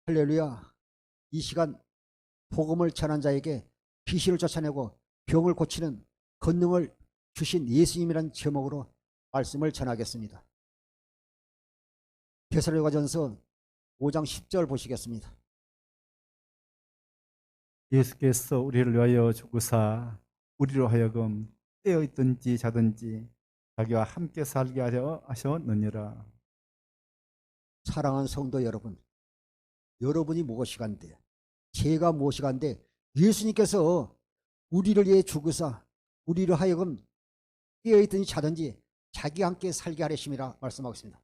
할렐루야. 이 시간 복음을 전한 자에게 귀신을 쫓아내고 병을 고치는 권능을 주신 예수님이라는 제목으로 말씀을 전하겠습니다. 데살로니가전서 5장 10절 보시겠습니다. 예수께서 우리를 위하여 죽으사 우리로 하여금 깨어 있든지 자든지 자기와 함께 살게 하려 하셨느니라. 사랑하는 성도 여러분, 여러분이 무엇이간데, 제가 무엇이간데, 예수님께서 우리를 위해 죽으사 우리로 하여금 깨어 있든지 자든지 자기와 함께 살게 하려심이라 말씀하고 있습니다.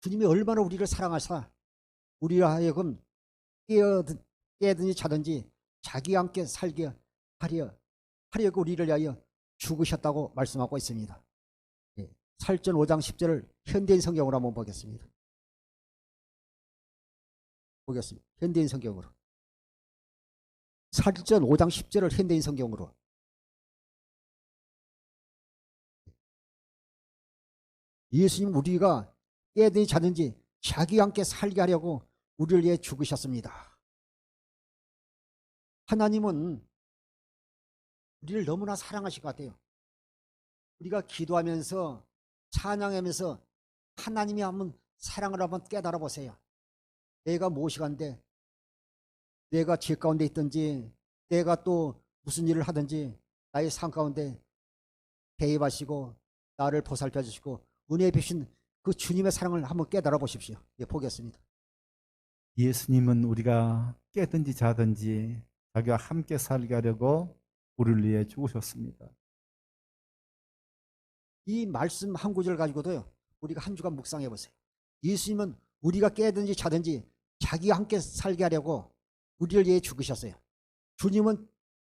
주님이 얼마나 우리를 사랑하사 우리로 하여금 깨든지 자든지 자기와 함께 살게 하려고 우리를 위하여 죽으셨다고 말씀하고 있습니다. 살전 5장 10절을 현대인 성경으로 한번 보겠습니다. 현대인 성경으로. 살전 5장 10절을 현대인 성경으로. 예수님 우리가 깨든지 자든지 자기와 함께 살게 하려고 우리를 위해 죽으셨습니다. 하나님은 우리를 너무나 사랑하실 것 같아요. 우리가 기도하면서 찬양하면서 하나님이 한번 사랑을 한번 깨달아 보세요. 내가 무엇이간데, 내가 죄 가운데 있든지 내가 또 무슨 일을 하든지 나의 삶 가운데 개입하시고 나를 보살펴 주시고 은혜 주신 그 주님의 사랑을 한번 깨달아 보십시오. 보겠습니다. 예수님은 우리가 깨든지 자든지 자기와 함께 살게 하려고 우리를 위해 죽으셨습니다. 이 말씀 한 구절 가지고도요, 우리가 한 주간 묵상해 보세요. 예수님은 우리가 깨든지 자든지 자기와 함께 살게 하려고 우리를 위해 죽으셨어요. 주님은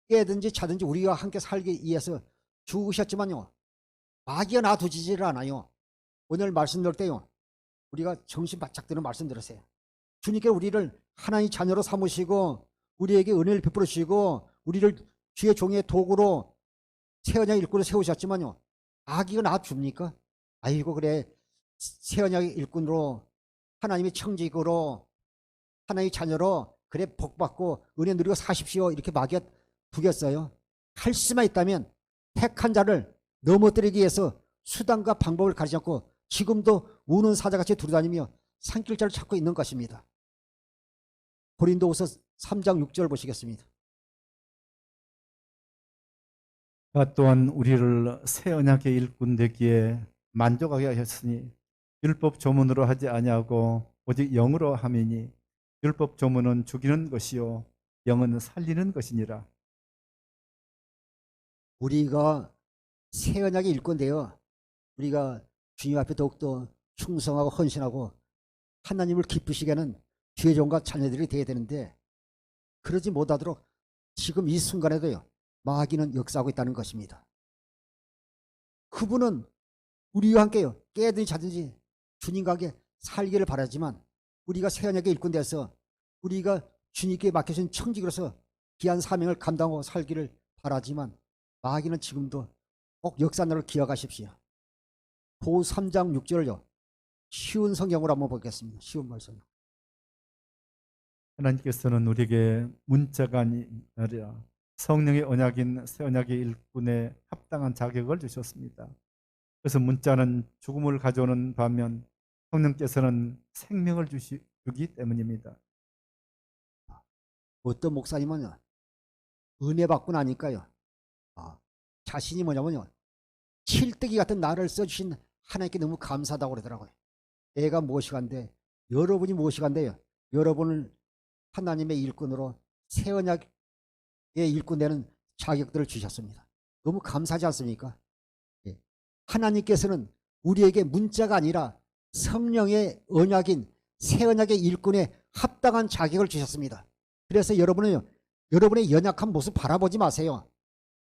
깨든지 자든지 우리와 함께 살기 위해서 죽으셨지만요, 마귀가 놔두지를 않아요. 오늘 말씀 들을 때요, 우리가 정신 바짝 드는 말씀 들으세요. 주님께 우리를 하나님 자녀로 삼으시고 우리에게 은혜를 베풀어 주시고 우리를 주의 종의 도구로 새 언약의 일꾼으로 세우셨지만요, 마귀가 놔줍니까? 아이고 그래, 새 언약의 일꾼으로 하나님의 청직으로 하나님의 자녀로 그래 복받고 은혜 누리고 사십시오 이렇게 마귀가 두겠어요? 할 수만 있다면 택한 자를 넘어뜨리기 위해서 수단과 방법을 가리지 않고 지금도 우는 사자같이 두루다니며 산길자를 찾고 있는 것입니다. 고린도후서 3장 6절 보시겠습니다. 또한 우리를 새 언약의 일꾼 되기에 만족하게 하셨으니 율법 조문으로 하지 아니하고 오직 영으로 함이니 율법 조문은 죽이는 것이요 영은 살리는 것이니라. 우리가 새 언약의 일꾼 되어 우리가 주님 앞에 더욱더 충성하고 헌신하고 하나님을 기쁘시게 하는 주의 종과 자녀들이 되어야 되는데, 그러지 못하도록 지금 이 순간에도요, 마귀는 역사하고 있다는 것입니다. 그분은 우리와 함께요, 깨든지 자든지 주님과 함께 살기를 바라지만 우리가 새 언약의 일꾼 되어서 우리가 주님께 맡겨진 청직으로서 귀한 사명을 감당하고 살기를 바라지만 마귀는 지금도 꼭 역사날을 기억하십시오. 고 3장 6절을요, 쉬운 성경으로 한번 보겠습니다. 쉬운 말씀. 하나님께서는 우리에게 문자가 아니라 성령의 언약인 새 언약의 일꾼에 합당한 자격을 주셨습니다. 그래서 문자는 죽음을 가져오는 반면 성령께서는 생명을 주기 때문입니다. 어떤 목사님은 은혜 받고 나니까요, 자신이 뭐냐면요, 칠뜨기 같은 나를 써주신 하나님께 너무 감사하다고 그러더라고요. 내가 무엇이간데, 여러분이 무엇이간데요, 여러분을 하나님의 일꾼으로 새 언약의 일꾼 되는 자격들을 주셨습니다. 너무 감사하지 않습니까? 하나님께서는 우리에게 문자가 아니라 성령의 언약인 새 언약의 일꾼에 합당한 자격을 주셨습니다. 그래서 여러분은요, 여러분의 연약한 모습 바라보지 마세요.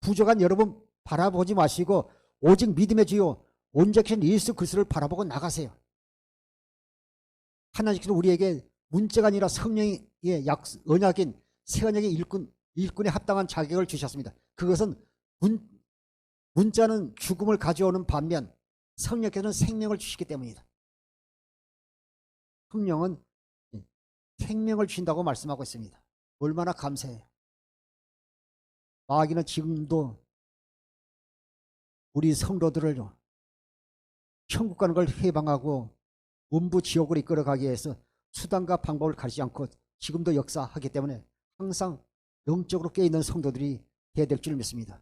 부족한 여러분 바라보지 마시고 오직 믿음의 주요 온전하신 예수 그리스도를 바라보고 나가세요. 하나님께서 우리에게 문자가 아니라 성령의 언약인 새 언약의 일꾼에 합당한 자격을 주셨습니다. 그것은 문자는 죽음을 가져오는 반면 성령께서는 생명을 주시기 때문이다. 성령은 생명을 주신다고 말씀하고 있습니다. 얼마나 감사해요. 마귀는 지금도 우리 성도들을 천국 가는 걸 해방하고 음부 지옥으로 이끌어가기 위해서 수단과 방법을 가리지 않고 지금도 역사하기 때문에 항상 영적으로 깨어있는 성도들이 돼야 될 줄 믿습니다.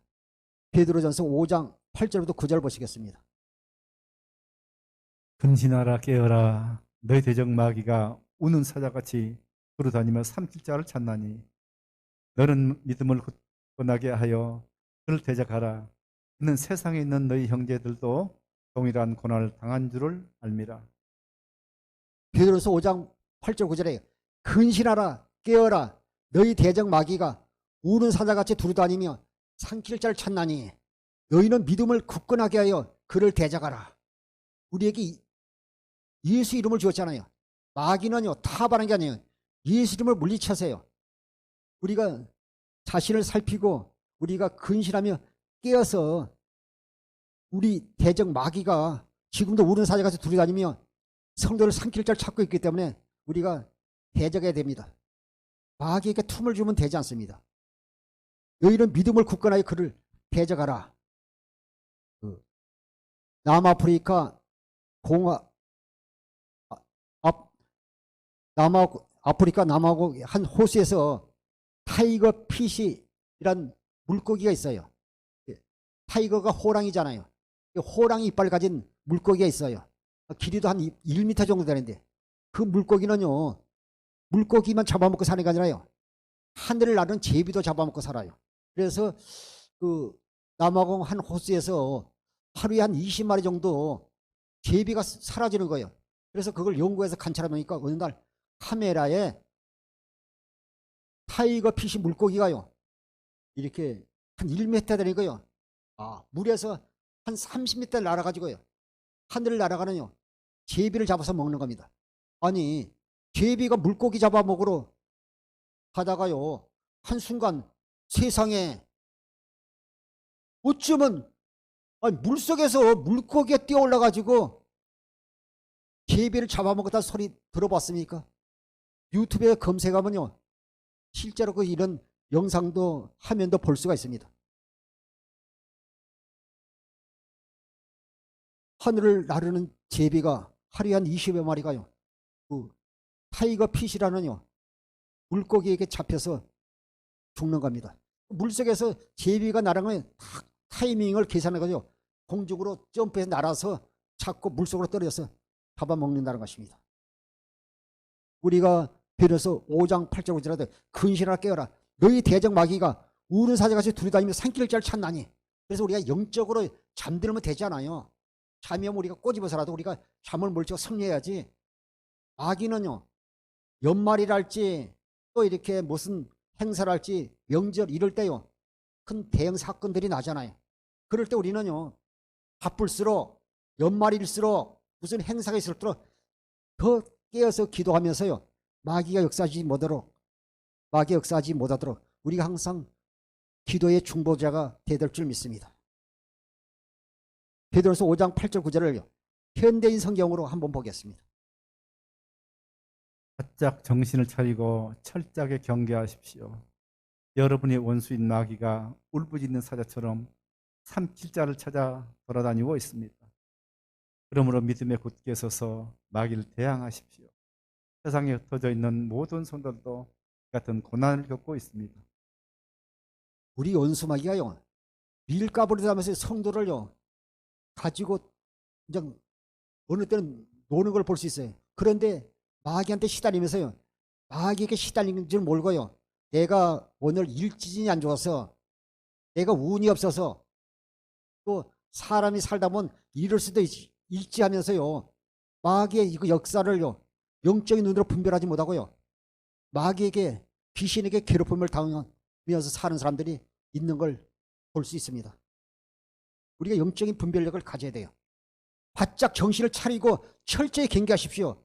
베드로전서 5장 8절부터 9절 보시겠습니다. 근신하라 깨어라 너희 대적 마귀가 우는 사자같이 돌아다니며 삼킬 자를 찾나니 너는 믿음을 굳건하게 하여 그를 대적하라. 그는 세상에 있는 너희 형제들도 동일한 고난을 당한 줄을 알미라. 베드로서 5장 8절 9절에 근신하라 깨어라 너희 대적 마귀가 우는 사자같이 두루다니며 삼킬 자를 찾나니 너희는 믿음을 굳건하게 하여 그를 대적하라. 우리에게 예수 이름을 주었잖아요. 마귀는요 타반한 게 아니에요. 예수 이름을 물리쳐세요. 우리가 자신을 살피고 우리가 근신하며 깨어서 우리 대적 마귀가 지금도 우는 사자같이 두루다니며 성도를 삼킬 자를 찾고 있기 때문에 우리가 대적해야 됩니다. 마귀에게 틈을 주면 되지 않습니다. 너희는 믿음을 굳건하여 그를 대적하라. 남아프리카 남아프리카 남하고 한 호수에서 타이거 핏이란 물고기가 있어요. 타이거가 호랑이잖아요. 호랑이 이빨 가진 물고기가 있어요. 길이도 한 1m 정도 되는데 그 물고기는요 물고기만 잡아먹고 사는 게 아니라요 하늘을 나르는 제비도 잡아먹고 살아요. 그래서 그 남아공 한 호수에서 하루에 한 20마리 정도 제비가 사라지는 거예요. 그래서 그걸 연구해서 관찰해보니까 어느 날 카메라에 타이거 핏이 물고기가요 이렇게 한 1m 되는 거예요. 물에서 한 30m 날아가지고요 하늘을 날아가는요 제비를 잡아서 먹는 겁니다. 아니 제비가 물고기 잡아먹으러 가다가요 한순간 세상에 어쩌면 물속에서 물고기가 뛰어올라가지고 제비를 잡아먹었다는 소리 들어봤습니까? 유튜브에 검색하면요 실제로 이런 영상도 화면도 볼 수가 있습니다. 하늘을 나르는 제비가 하루에 한 20여 마리가요 그 타이거 핏이라는요 물고기에게 잡혀서 죽는 겁니다. 물속에서 제비가 날아가면 타이밍을 계산해가지고 공중으로 점프해서 날아서 잡고 물속으로 떨어져서 잡아먹는다는 것입니다. 우리가 베드로서 5장 8절 9절에 근신하라 깨어라 너희 대적 마귀가 우는 사자같이 두루다니며 삼킬 자를 찾나니. 그래서 우리가 영적으로 잠들면 되지 않아요. 잠이 오면 우리가 꼬집어서라도 우리가 잠을 몰치고 승리해야지. 마귀는요 연말이랄지 또 이렇게 무슨 행사를 할지 명절 이럴 때요 큰 대형 사건들이 나잖아요. 그럴 때 우리는요 바쁠수록 연말일수록 무슨 행사가 있을수록 더 깨어서 기도하면서요 마귀가 역사하지 못하도록 우리가 항상 기도의 중보자가 되야 될 줄 믿습니다. 베드로서 5장 8절 9절을 현대인 성경으로 한번 보겠습니다. 바짝 정신을 차리고 철저하게 경계하십시오. 여러분의 원수인 마귀가 울부짖는 사자처럼 삼킬 자를 찾아 돌아다니고 있습니다. 그러므로 믿음에 굳게 서서 마귀를 대항하십시오. 세상에 흩어져 있는 모든 성도들도 같은 고난을 겪고 있습니다. 우리 원수 마귀가요 밀가부리 하면서 성도를요 가지고 그냥 어느 때는 노는 걸 볼 수 있어요. 그런데 마귀한테 시달리면서요 마귀에게 시달리는 줄 모르고요 내가 오늘 일지진이 안 좋아서 내가 운이 없어서 또 사람이 살다 보면 이럴 수도 있지 하면서요 마귀의 그 역사를요 영적인 눈으로 분별하지 못하고요 마귀에게 귀신에게 괴롭힘을 당하면서 사는 사람들이 있는 걸 볼 수 있습니다. 우리가 영적인 분별력을 가져야 돼요. 바짝 정신을 차리고 철저히 경계하십시오.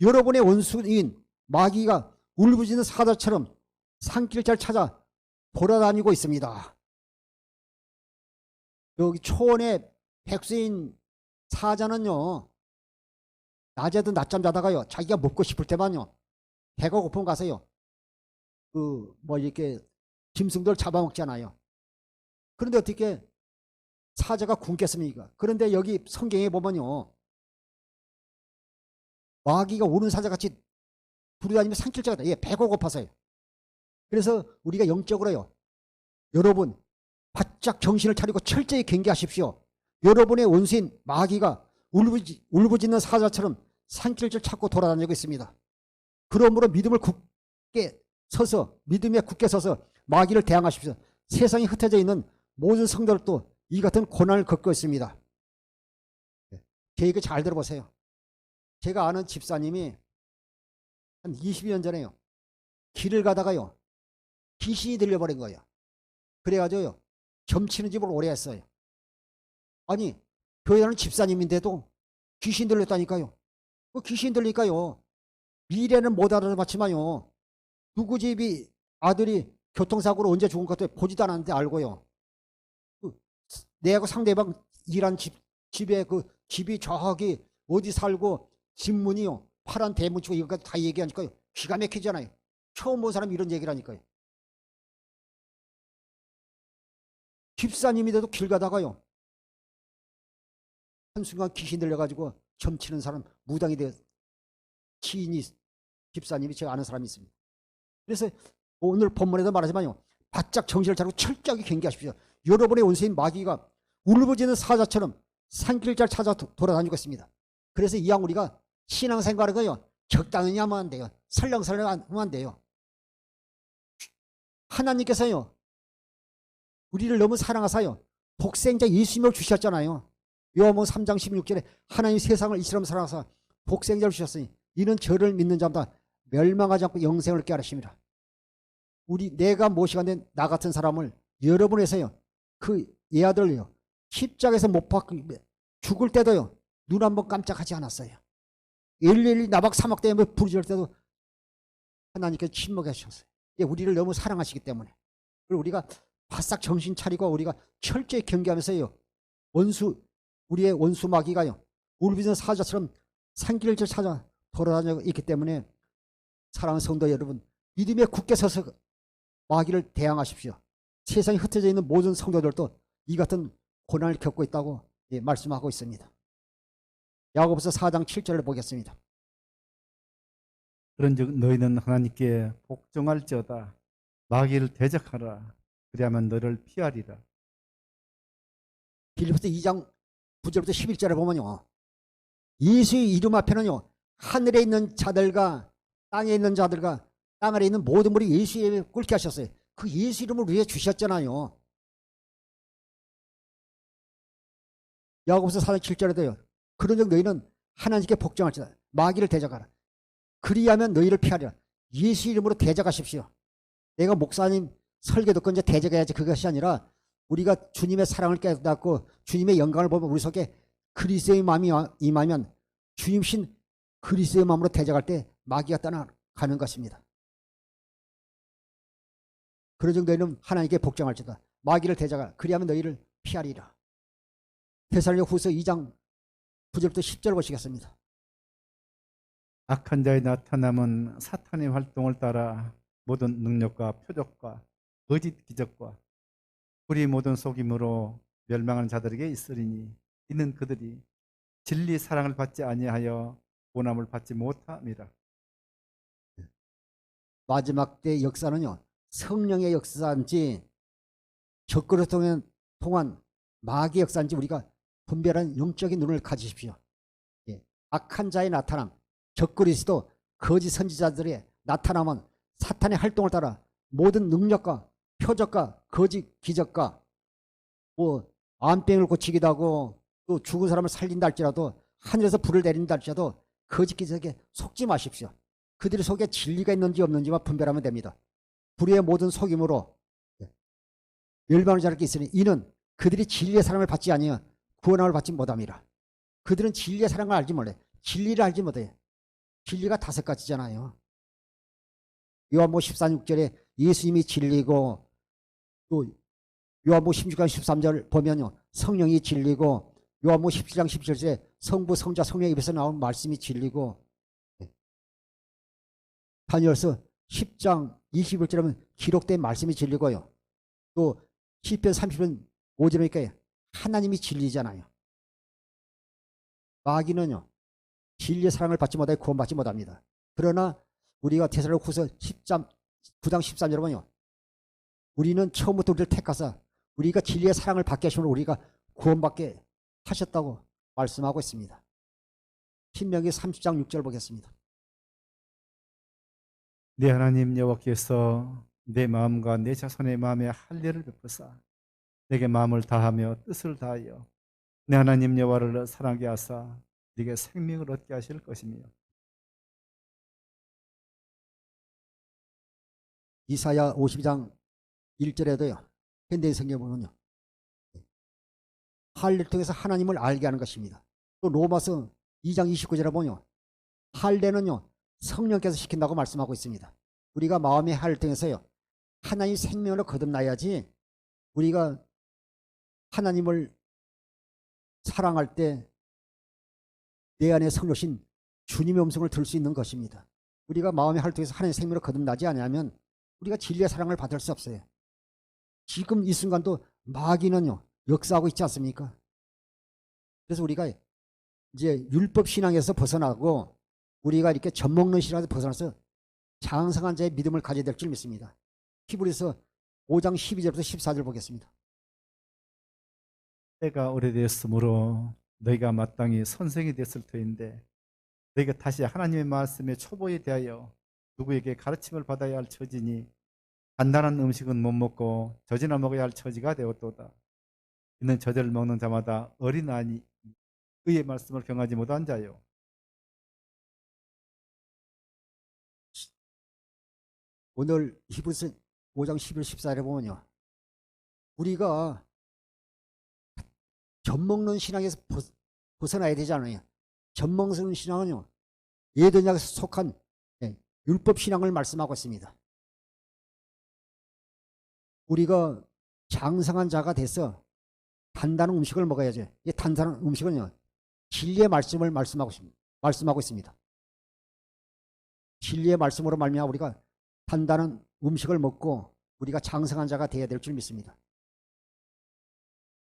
여러분의 원수인 마귀가 울부짖는 사자처럼 산길 잘 찾아 돌아다니고 있습니다. 여기 초원의 백수인 사자는요 낮에도 낮잠 자다가요 자기가 먹고 싶을 때만요 배가 고프면 가서요. 이렇게 짐승들 잡아먹잖아요. 그런데 어떻게 사자가 굶겠습니까? 그런데 여기 성경에 보면요. 마귀가 오는 사자같이 부르다니면 산길자가 예, 배가 고파서요. 그래서 우리가 영적으로요. 여러분 바짝 정신을 차리고 철저히 경계하십시오. 여러분의 원수인 마귀가 울부짖는 사자처럼 산길을 찾고 돌아다니고 있습니다. 그러므로 믿음을 굳게 서서 믿음에 굳게 서서 마귀를 대항하십시오. 세상에 흩어져 있는 모든 성도들도 이 같은 고난을 겪고 있습니다. 제 얘기 잘 들어보세요. 제가 아는 집사님이 한 20년 전에요. 길을 가다가요. 귀신이 들려버린 거예요. 그래가지고요. 점치는 집을 오래 했어요. 아니 교회 다니는 집사님인데도 귀신 들렸다니까요. 그 귀신 들리니까요. 미래는 못 알아봤지만요. 누구 집이 아들이 교통사고로 언제 죽은 것도 보지도 않았는데 알고요. 내하고 상대방 일한 집에 그 집이 저기 어디 살고 집문이요. 파란 대문 치고 이것까지 다 얘기하니까요. 기가 막히잖아요. 처음 본 사람이 이런 얘기를 하니까요. 집사님인데도 길 가다가요. 한순간 귀신 들려가지고 점치는 사람 무당이 되어 지인이 집사님이 제가 아는 사람이 있습니다. 그래서 오늘 본문에도 말하지만요. 바짝 정신을 차리고 철저하게 경계하십시오. 여러분의 원수인 마귀가 울부짖는 사자처럼 산길잘 찾아 돌아다니고 있습니다. 그래서 이왕 우리가 신앙생활을 거요. 적당히 하면 안 돼요. 설렁설렁 하면 안 돼요. 하나님께서요. 우리를 너무 사랑하사요. 독생자 예수님을 주셨잖아요. 요한복음 3장 16절에 하나님 세상을 이처럼 사랑하사 독생자를 주셨으니 이는 저를 믿는 자마다 멸망하지 않고 영생을 얻게 하십니다. 내가 모시가 된 나 같은 사람을 여러분에서요. 그 예아들요. 십자가에서 못 박고 죽을 때도요. 눈 한번 깜짝하지 않았어요. 111 나박 사막 때문에 부르짖을 때도 하나님께서 침묵해 주셨어요. 우리를 너무 사랑하시기 때문에. 그리고 우리가 바싹 정신 차리고 우리가 철저히 경계하면서요. 우리의 원수 마귀가요. 울부짖는 사자처럼 산길을 찾아 돌아다니고 있기 때문에 사랑하는 성도 여러분, 믿음에 굳게 서서 마귀를 대항하십시오. 세상에 흩어져 있는 모든 성도들도 이 같은 고난을 겪고 있다고 말씀하고 있습니다. 야고보서 4장 7절을 보겠습니다. 그런즉 너희는 하나님께 복종할지어다. 마귀를 대적하라. 그리하면 너를 피하리라. 빌립보서 2장 9절부터 11절에 보면요. 예수의 이름 앞에는요. 하늘에 있는 자들과 땅에 있는 자들과 땅 아래 있는 모든 분이 예수 이름에 꿇게 하셨어요. 그 예수 이름을 위해 주셨잖아요. 야고보서 4장 7절에도요. 그런즉 너희는 하나님께 복종할지어다. 마귀를 대적하라. 그리하면 너희를 피하리라. 예수 이름으로 대적하십시오. 내가 목사님 설교 듣고 이제 대적해야지 그것이 아니라 우리가 주님의 사랑을 깨닫고 주님의 영광을 보면 우리 속에 그리스도의 마음이 임하면 주님신 그리스도의 마음으로 대적할 때 마귀가 떠나가는 것입니다. 그러즉 너희는 하나님께 복종할지어다. 마귀를 대적하라. 그리하면 너희를 피하리라. 데살로니가후서 2장 9절부터 10절 보시겠습니다. 악한 자의 나타남은 사탄의 활동을 따라 모든 능력과 표적과 거짓 기적과 우리 모든 속임으로 멸망하는 자들에게 있으리니 이는 그들이 진리 사랑을 받지 아니하여 본함을 받지 못함이라. 마지막 때 역사는요. 성령의 역사인지 적그릇 통한 마귀의 역사인지 우리가 분별한 영적인 눈을 가지십시오. 악한 자의 나타남, 적그리스도 거짓 선지자들의 나타남은 사탄의 활동을 따라 모든 능력과 표적과 거짓 기적과 암병을 고치기도 하고 또 죽은 사람을 살린다 할지라도 하늘에서 불을 내린다 할지라도 거짓 기적에 속지 마십시오. 그들의 속에 진리가 있는지 없는지만 분별하면 됩니다. 불의의 모든 속임으로 멸망을 자랄 게 있으니 이는 그들이 진리의 사랑을 받지 아니하여 구원함을 받지 못함이라. 그들은 진리의 사랑을 알지 못해. 진리를 알지 못해. 진리가 5가지잖아요. 요한복음 14장 6절에 예수님이 진리고 또 요한복음 16장 13절 보면요. 성령이 진리고 요한복음 17장 17절에 성부, 성자, 성령의 입에서 나온 말씀이 진리고 다니엘서 10장 21절에 보면 기록된 말씀이 진리고요. 또 시편 30편 5절에 보니까 하나님이 진리잖아요. 마귀는요, 진리의 사랑을 받지 못하여 구원받지 못합니다. 그러나 우리가 데살로니가후서 10장 9장 13절에 보면요, 우리는 처음부터 우리를 택하사 우리가 진리의 사랑을 받게 하시면 우리가 구원받게 하셨다고 말씀하고 있습니다. 신명기 30장 6절 보겠습니다. 내 하나님 여호와께서 내 마음과 내 자손의 마음에 할례를 베푸사 내게 마음을 다하며 뜻을 다하여 내 하나님 여호와를 사랑하게 하사 네게 생명을 얻게 하실 것이며. 이사야 52장 1절에도요, 현대인 성경에 보면요, 할례를 통해서 하나님을 알게 하는 것입니다. 또 로마서 2장 29절에 보면요, 할례는요 성령께서 시킨다고 말씀하고 있습니다. 우리가 마음의 할례를 통해서요 하나님 생명을 거듭나야지 우리가 하나님을 사랑할 때 내 안에 성령신 주님의 음성을 들을 수 있는 것입니다. 우리가 마음의 할례를 통해서 하나님의 생명을 거듭나지 않으면 우리가 진리의 사랑을 받을 수 없어요. 지금 이 순간도 마귀는요 역사하고 있지 않습니까? 그래서 우리가 이제 율법 신앙에서 벗어나고 우리가 이렇게 젖먹는 신앙에서 벗어나서 장성한 자의 믿음을 가져야 될 줄 믿습니다. 히브리서 5장 12절부터 14절 보겠습니다. 때가 오래되었으므로 너희가 마땅히 선생이 됐을 터인데 너희가 다시 하나님의 말씀에 초보에 대하여 누구에게 가르침을 받아야 할 처지니 단단한 음식은 못 먹고 젖이나 먹어야 할 처지가 되었도다. 이는 젖을 먹는 자마다 어린아이 그의 말씀을 경하지 못한 자요. 오늘 히브리서 5장 11, 14절에 보면요, 우리가 젖먹는 신앙에서 벗어나야 되잖아요. 젖먹는 신앙은요 예전약에 속한 율법 신앙을 말씀하고 있습니다. 우리가 장성한 자가 돼서 단단한 음식을 먹어야죠. 이 단단한 음식은요 진리의 말씀을 말씀하고 있습니다. 진리의 말씀으로 말미암아 우리가 단단한 음식을 먹고 우리가 장성한 자가 되어야 될 줄 믿습니다.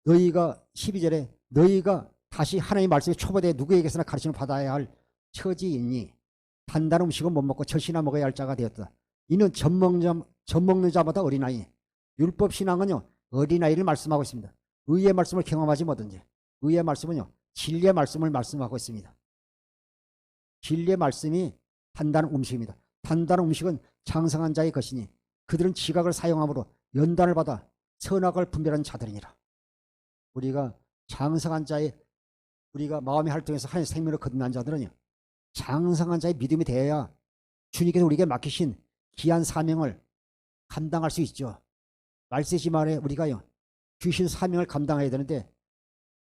너희가 12절에 너희가 다시 하나님의 말씀에 초보되어 누구에게서나 가르침을 받아야 할 처지이니 단단한 음식은 못 먹고 젖이나 먹어야 할 자가 되었다. 이는 젖먹는 자마다 어린아이. 율법 신앙은요 어린아이를 말씀하고 있습니다. 의의 말씀을 경험하지 못한지. 의의 말씀은요 진리의 말씀을 말씀하고 있습니다. 진리의 말씀이 단단한 음식입니다. 단단한 음식은 장성한 자의 것이니 그들은 지각을 사용함으로 연단을 받아 선악을 분별하는 자들이니라. 우리가 장성한 자의 우리가 마음의 활동에서 하나님의 생명을 거듭난 자들은요 장성한 자의 믿음이 되어야 주님께서 우리에게 맡기신 귀한 사명을 감당할 수 있죠. 말세지 말에 우리가요 주신 사명을 감당해야 되는데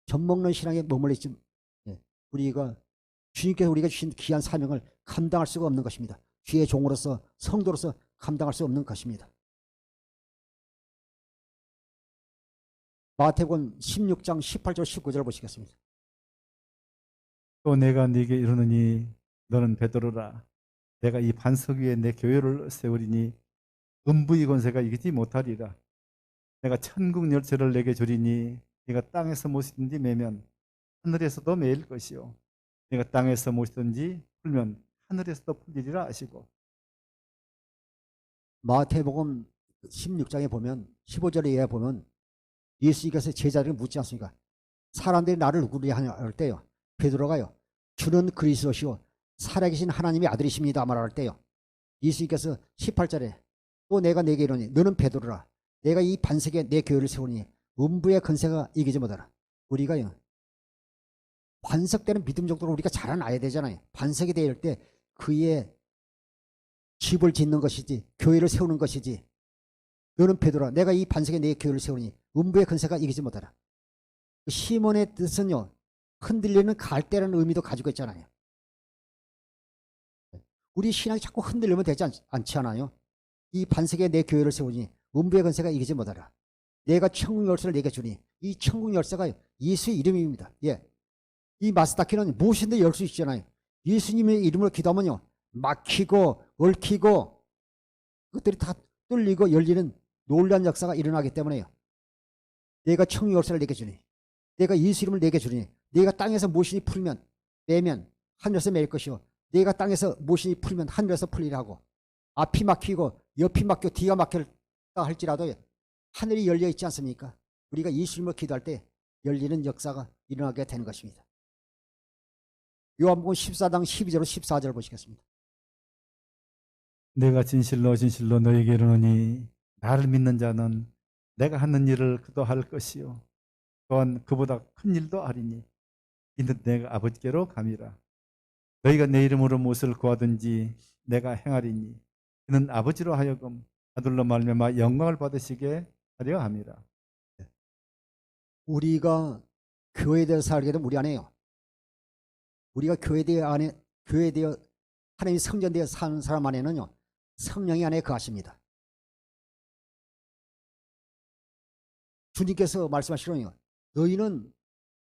젖먹는 신앙에 머물러 있지 우리가 주님께서 우리가 주신 귀한 사명을 감당할 수가 없는 것입니다. 주의 종으로서 성도로서 감당할 수 없는 것입니다. 마태복음 16장 18절 19절 보시겠습니다. 또 내가 네게 이르노니 너는 베드로라. 내가 이 반석 위에 내 교회를 세우리니 음부의 권세가 이기지 못하리라. 내가 천국 열쇠를 내게 주리니 네가 땅에서 무엇이든지 매면 하늘에서도 매일 것이요 네가 땅에서 무엇이든지 풀면 하늘에서도 풀리리라 하시고. 마태복음 16장에 보면 15절에 보면 예수님께서 제자들에게 묻지 않습니까? 사람들이 나를 누구리 하냐 할 때요 베드로가요 주는 그리스도시요 살아계신 하나님의 아들이십니다 말할 때요 예수님께서 18절에 또 내가 네게 이르노니 너는 베드로라. 내가 이 반석에 내 교회를 세우니 음부의 권세가 이기지 못하라. 우리가요 반석되는 믿음 정도로 우리가 자라나야 되잖아요. 반석이 될 때 그의 집을 짓는 것이지 교회를 세우는 것이지. 너는 베드로라. 내가 이 반석에 내 교회를 세우니 음부의 권세가 이기지 못하라. 시몬의 뜻은요 흔들리는 갈대라는 의미도 가지고 있잖아요. 우리 신앙이 자꾸 흔들리면 되지 않지 않아요? 이 반석에 내 교회를 세우니 음부의 권세가 이기지 못하라. 내가 천국 열쇠를 내게 주니 이 천국 열쇠가 예수의 이름입니다. 예, 이 마스터키는 무엇인데 열 수 있잖아요. 예수님의 이름으로 기도하면요 막히고 얽히고 그것들이 다 뚫리고 열리는 놀라운 역사가 일어나기 때문에요. 내가 청유 열쇠를 내게 주니, 내가 예수 이름을 내게 주니, 내가 땅에서 모신이 풀면 매면 하늘에서 매일 것이요, 내가 땅에서 모신이 풀면 하늘에서 풀리라 하고, 앞이 막히고 옆이 막혀 뒤가 막힐다 할지라도 하늘이 열려 있지 않습니까? 우리가 예수 이름으로 기도할 때 열리는 역사가 일어나게 되는 것입니다. 요한복음 14장 12절로 14절 보시겠습니다. 내가 진실로 진실로 너에게 이르노니 나를 믿는 자는 내가 하는 일을 그도 할 것이요 또한 그보다 큰 일도 하리니 이는 내가 아버지께로 감이라. 너희가 내 이름으로 무엇을 구하든지 내가 행하리니 이는 아버지로 하여금 아들로 말미암아 영광을 받으시게 하려 함이라. 우리가 교회에 대해 살게 되면 우리 안에요. 우리가 교회 되어 하나님의 성전되어 사는 사람 안에는요, 성령이 안에 거하십니다. 주님께서 말씀하시거든요. 너희는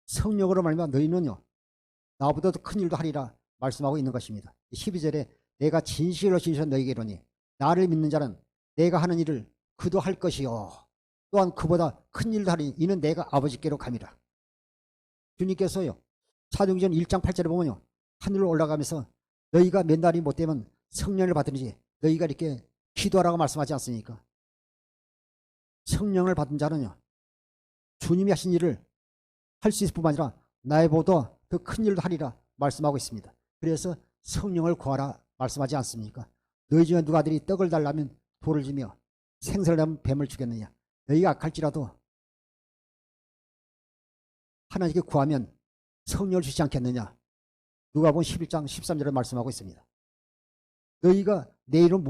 성령으로 말미암아 너희는요, 나보다 더 큰 일도 하리라 말씀하고 있는 것입니다. 12절에 내가 진실로 진실로 너희에게 이르노니 나를 믿는 자는 내가 하는 일을 그도 할 것이요 또한 그보다 큰 일도 하리니 이는 내가 아버지께로 감이라. 주님께서요, 사도행전 1장 8절에 보면요, 하늘로 올라가면서 너희가 몇 날이 못 되면 성령을 받으니 너희가 이렇게 기도하라고 말씀하지 않습니까? 성령을 받은 자는요, 주님이 하신 일을 할 수 있을 뿐만 아니라 나보다 더 큰 일도 하리라 말씀하고 있습니다. 그래서 성령을 구하라 말씀하지 않습니까? 너희 중에 누가 아들이 떡을 달라면 돌을 주며 생선을 달라면 뱀을 주겠느냐. 너희가 악할지라도 하나님께 구하면 성령을 주지 않겠느냐. 누가복음 11장 13절에 말씀하고 있습니다. 너희가 내 이름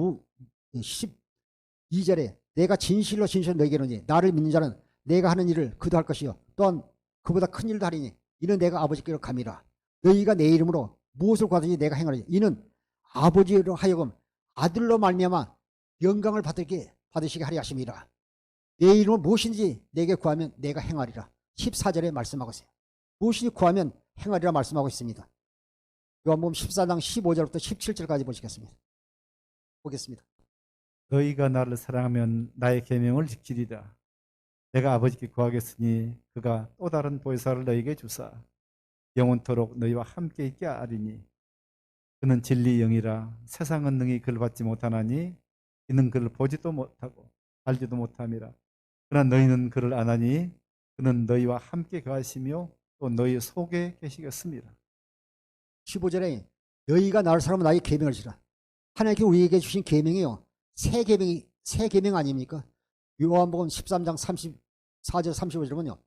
12절에 내가 진실로 진실로 너희에게 이르노니 나를 믿는 자는 내가 하는 일을 그도 할 것이요 또한 그보다 큰 일도 하리니 이는 내가 아버지께로 감이라. 너희가 내 이름으로 무엇을 구하든지 내가 행하리니 이는 아버지로 하여금 아들로 말미암아 영광을 받으시게 하리 하심이라. 내 이름으로 무엇인지 내게 구하면 내가 행하리라. 14절에 말씀하고 있어요. 무엇인지 구하면 행하리라 말씀하고 있습니다. 요한복음 14장 15절부터 17절까지 보시겠습니다. 보겠습니다. 너희가 나를 사랑하면 나의 계명을 지키리라. 내가 아버지께 구하겠으니 그가 또 다른 보혜사를 너희에게 주사 영원토록 너희와 함께 있게 하리니 그는 진리의 영이라. 세상은 능히 그를 받지 못하나니 이는 그를 보지도 못하고 알지도 못함이라. 그러나 너희는 그를 아나니 그는 너희와 함께 거하시며 또 너희 속에 계시겠습니다. 15절에 너희가 나를 사랑하면 나의 계명을 지라. 하나님께 우리에게 주신 계명이요, 새 계명 아닙니까? 요한복음 13장 34절 35절 보면요,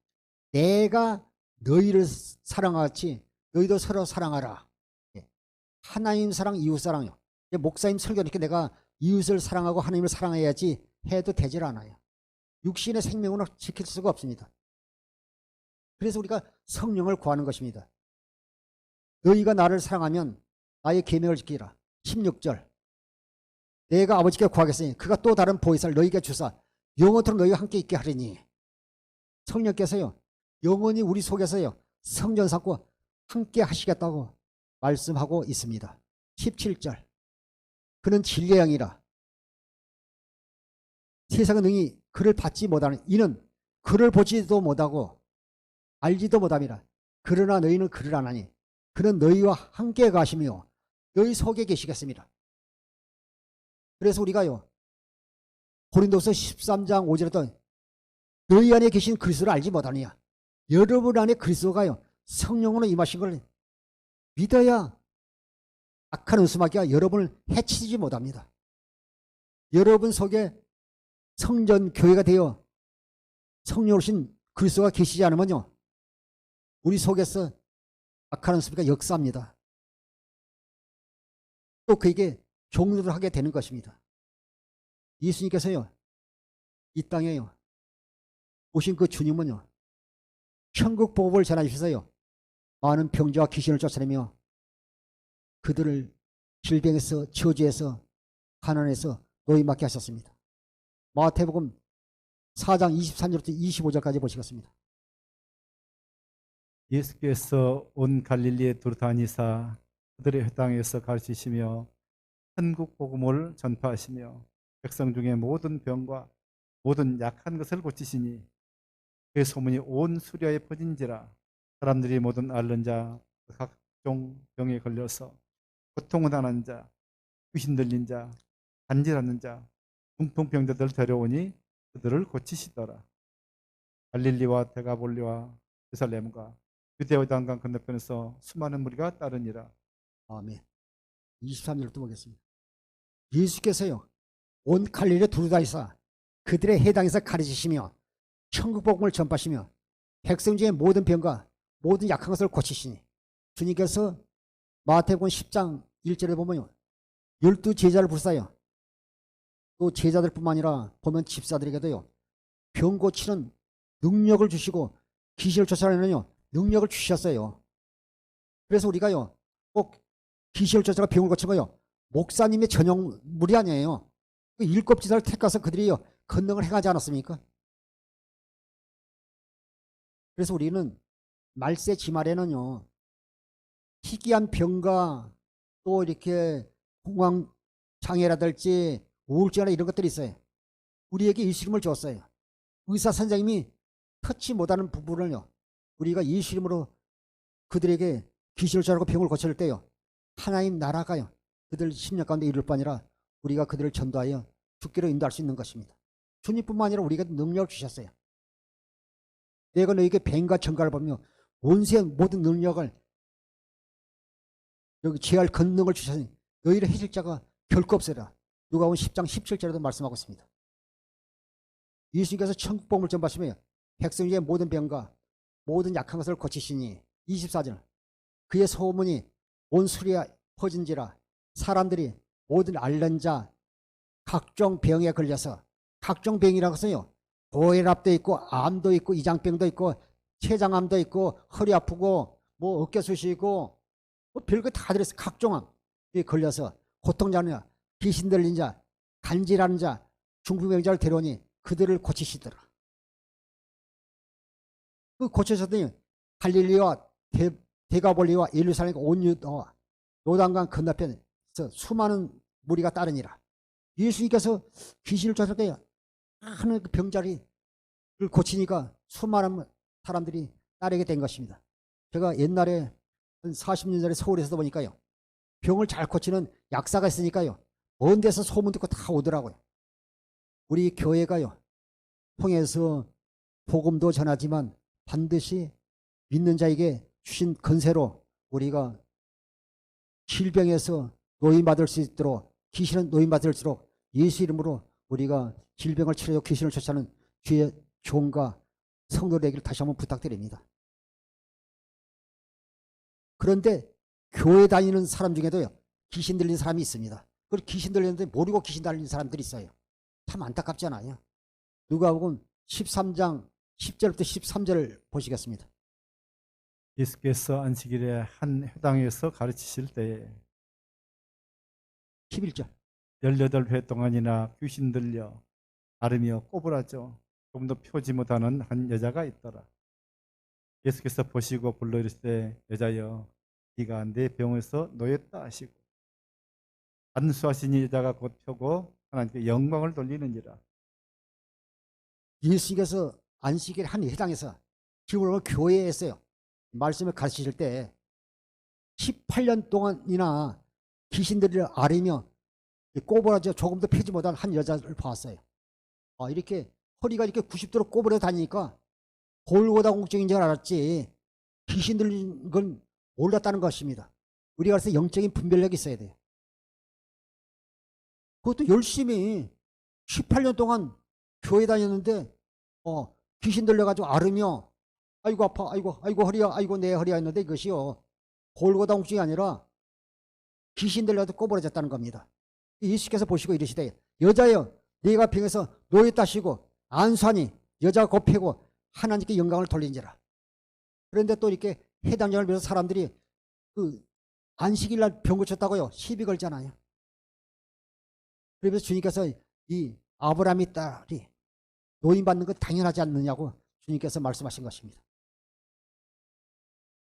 내가 너희를 사랑하같이 너희도 서로 사랑하라. 하나님 사랑, 이웃 사랑요. 목사님 설교니까 내가 이웃을 사랑하고 하나님을 사랑해야지 해도 되질 않아요. 육신의 생명으로 지킬 수가 없습니다. 그래서 우리가 성령을 구하는 것입니다. 너희가 나를 사랑하면 나의 계명을 지키라. 16절 내가 아버지께 구하겠으니 그가 또 다른 보혜사를 너희에게 주사 영원토록 너희와 함께 있게 하리니. 성령께서요, 영원히 우리 속에서요 성전 삼고 함께 하시겠다고 말씀하고 있습니다. 17절 그는 진리의 영이라. 세상은 능히 그를 받지 못하는 이는 그를 보지도 못하고 알지도 못함이라. 그러나 너희는 그를 아나니 그는 너희와 함께 가시며 너희 속에 계시겠습니다. 그래서 우리가요, 고린도서 13장 5절에도 너희 안에 계신 그리스도를 알지 못하느냐. 여러분 안에 그리스도가요 성령으로 임하신 걸 믿어야 악한 은수마귀가 여러분을 해치지 못합니다. 여러분 속에 성전 교회가 되어 성령으로 오신 그리스도가 계시지 않으면요, 우리 속에서 악한 은수마귀가 역사합니다. 또 그에게 종로를 하게 되는 것입니다. 예수님께서요, 이 땅에요 오신 그 주님은요, 천국 복음을 전하셔서요 많은 병자와 귀신을 쫓아내며 그들을 질병에서, 저주에서, 가난에서 노임받게 하셨습니다. 마태복음 4장 23절부터 25절까지 보시겠습니다. 예수께서 온 갈릴리에 두루 다니사 그들의 회당에서 가르치시며 천국 복음을 전파하시며 백성 중에 모든 병과 모든 약한 것을 고치시니 그 소문이 온 수리아에 퍼진지라. 사람들이 모든 앓는 자, 각종 병에 걸려서 고통을 당하는 자, 귀신 들린 자, 간질하는 자, 중풍병자들 데려오니 그들을 고치시더라. 갈릴리와 데가볼리와 예루살렘과 유대와 요단강 건너편에서 수많은 무리가 따르니라. 아멘. 23절부터 보겠습니다. 예수께서요 온 갈릴리에 두루다니사 그들의 해당에서 가르치시며 천국 복음을 전파하시며 백성 중에 모든 병과 모든 약한 것을 고치시니, 주님께서 마태복음 10장 1절에 보면요 12제자를 불사여 또 제자들뿐만 아니라 보면 집사들에게도요 병 고치는 능력을 주시고 귀신을 쫓아내는요 능력을 주셨어요. 그래서 우리가요 꼭 귀신을 쫓아가 병을 고친 거요 목사님의 전용물이 아니에요. 그 일곱 지사를 택가서 그들이요 권능을 행하지 않았습니까? 그래서 우리는 말세 지말에는요 희귀한 병과 또 이렇게 공황 장애라든지 우울증이나 이런 것들이 있어요. 우리에게 예수 이름을 줬어요. 의사 선생님이 터치 못하는 부분을요 우리가 예수 이름으로 그들에게 귀신을 전하고 병을 고칠 때요 하나님 나라가요 그들 심령 가운데 이룰 뿐 아니라 우리가 그들을 전도하여 죽기로 인도할 수 있는 것입니다. 주님뿐만 아니라 우리가 능력을 주셨어요. 내가 너에게 뱀과 정갈을 보며 온세 모든 능력을 여기 제할 권능을 주셨으니 너희를 해칠 자가 결코 없으리라. 누가복음 10장 17절에도 말씀하고 있습니다. 예수님께서 천국 복음을 전파하시며 백성 중에 모든 병과 모든 약한 것을 고치시니 24절 그의 소문이 온 수리에 퍼진지라. 사람들이 모든 앓는 자 각종 병에 걸려서, 각종 병이라고 해서요 고혈압도 있고 암도 있고 이장병도 있고 췌장암도 있고 허리 아프고 뭐 어깨 쑤시고 뭐 별거 다 들었어. 각종 암에 걸려서 고통자냐 귀신 들린 자 간질하는 자 중풍병자를 데려오니 그들을 고치시더라. 그 고치셨더니 갈릴리와 데가볼리와 예루살렘과 온 유다와 요단강 건너편에서 수많은 무리가 따르니라. 예수님께서 귀신을 쫓을 때 하는 그 병자리를 고치니까 수많은 사람들이 따르게 된 것입니다. 제가 옛날에 한 40년 전에 서울에서도 보니까요 병을 잘 고치는 약사가 있으니까요 먼 데서 소문 듣고 다 오더라고요. 우리 교회가요 통해서 복음도 전하지만 반드시 믿는 자에게 주신 건세로 우리가 질병에서 노임받을 수 있도록, 귀신은 노임받을수록 예수 이름으로 우리가 질병을 치료하고 귀신을 쫓아내는 주의 종과 성도들에게 다시 한번 부탁드립니다. 그런데 교회 다니는 사람 중에도요 귀신 들린 사람이 있습니다. 그걸 귀신 들리는데 모르고 귀신 들린 사람들이 있어요. 참 안타깝잖아요. 누가복음 13장 10절부터 13절을 보시겠습니다. 예수께서 안식일에 한 회당에서 가르치실 때에 11절 18회 동안이나 귀신 들려 앓으며 꼬부라져 조금도 펴지 못하는 한 여자가 있더라. 예수께서 보시고 불러 이르시되 여자여 네가 내 병에서 놓였다 하시고 안수하신 여자가 곧 펴고 하나님께 영광을 돌리느니라. 예수님께서 안식일 한 회당에서 기본으로 교회에서요 말씀을 가르치실 때 18년 동안이나 귀신들을 앓으며 꼬부라져 조금도 펴지 못한 한 여자를 봤어요. 이렇게 허리가 이렇게 90도로 꼬부려 다니니까 골고다 공증인 줄 알았지 귀신 들린 건 몰랐다는 것입니다. 우리가 그래서 영적인 분별력이 있어야 돼요. 그것도 열심히 18년 동안 교회 다녔는데 귀신 들려가지고 앓으며 아이고 아파 아이고 허리야 아이고 내 허리야 했는데 이것이요 골고다 공증이 아니라 귀신 들려도 꼬부러졌다는 겁니다. 예수께서 보시고 이르시되 여자여 네가 병에서 놓였다 하시고 안수하니 여자가 곧 펴고 하나님께 영광을 돌린지라. 그런데 또 이렇게 해당장을 위해서 사람들이 그 안식일날 병 고쳤다고요 시비 걸잖아요. 그래서 주님께서 이 아브라함의 딸이 노임받는 건 당연하지 않느냐고 주님께서 말씀하신 것입니다.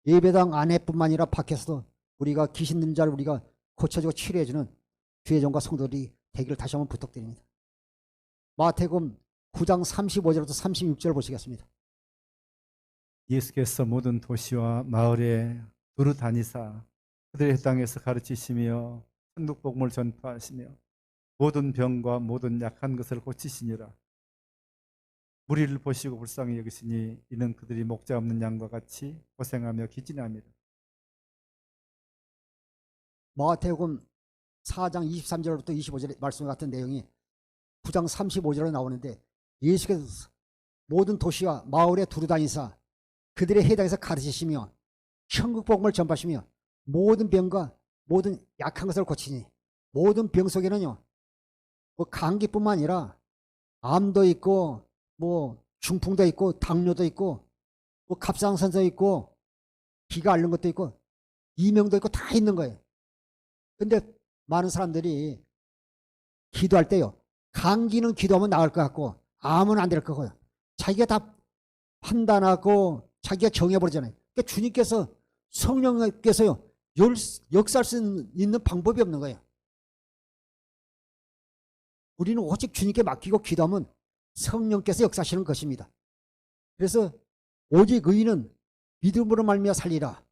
예배당 안에뿐만 아니라 밖에서도 우리가 귀신 들린 자를 우리가 고쳐주고 치료해주는 주의종과 성도들이 되기를 다시 한번 부탁드립니다. 마태복음 9장 35절부터 36절 보시겠습니다. 예수께서 모든 도시와 마을에 두루 다니사 그들의 땅에서 가르치시며 천국 복음을 전파하시며 모든 병과 모든 약한 것을 고치시니라. 무리를 보시고 불쌍히 여기시니 이는 그들이 목자 없는 양과 같이 고생하며 기진함이라. 마태복음 4장 23절부터 25절 말씀 같은 내용이 9장 35절에 나오는데, 예수께서 모든 도시와 마을에 두루 다니사 그들의 해당에서 가르치시며 천국 복음을 전파하시며 모든 병과 모든 약한 것을 고치니, 모든 병 속에는요, 뭐 감기뿐만 아니라 암도 있고 뭐 중풍도 있고 당뇨도 있고 뭐 갑상선도 있고 기가 앓는 것도 있고 이명도 있고 다 있는 거예요. 근데 많은 사람들이 기도할 때요, 감기는 기도하면 나을 것 같고 암은 안 될 것 같고요, 자기가 다 판단하고 자기가 정해버리잖아요. 그러니까 주님께서, 성령께서요, 역사할 수 있는 방법이 없는 거예요. 우리는 오직 주님께 맡기고 기도하면 성령께서 역사하시는 것입니다. 그래서 오직 의인은 믿음으로 말미암아 살리라.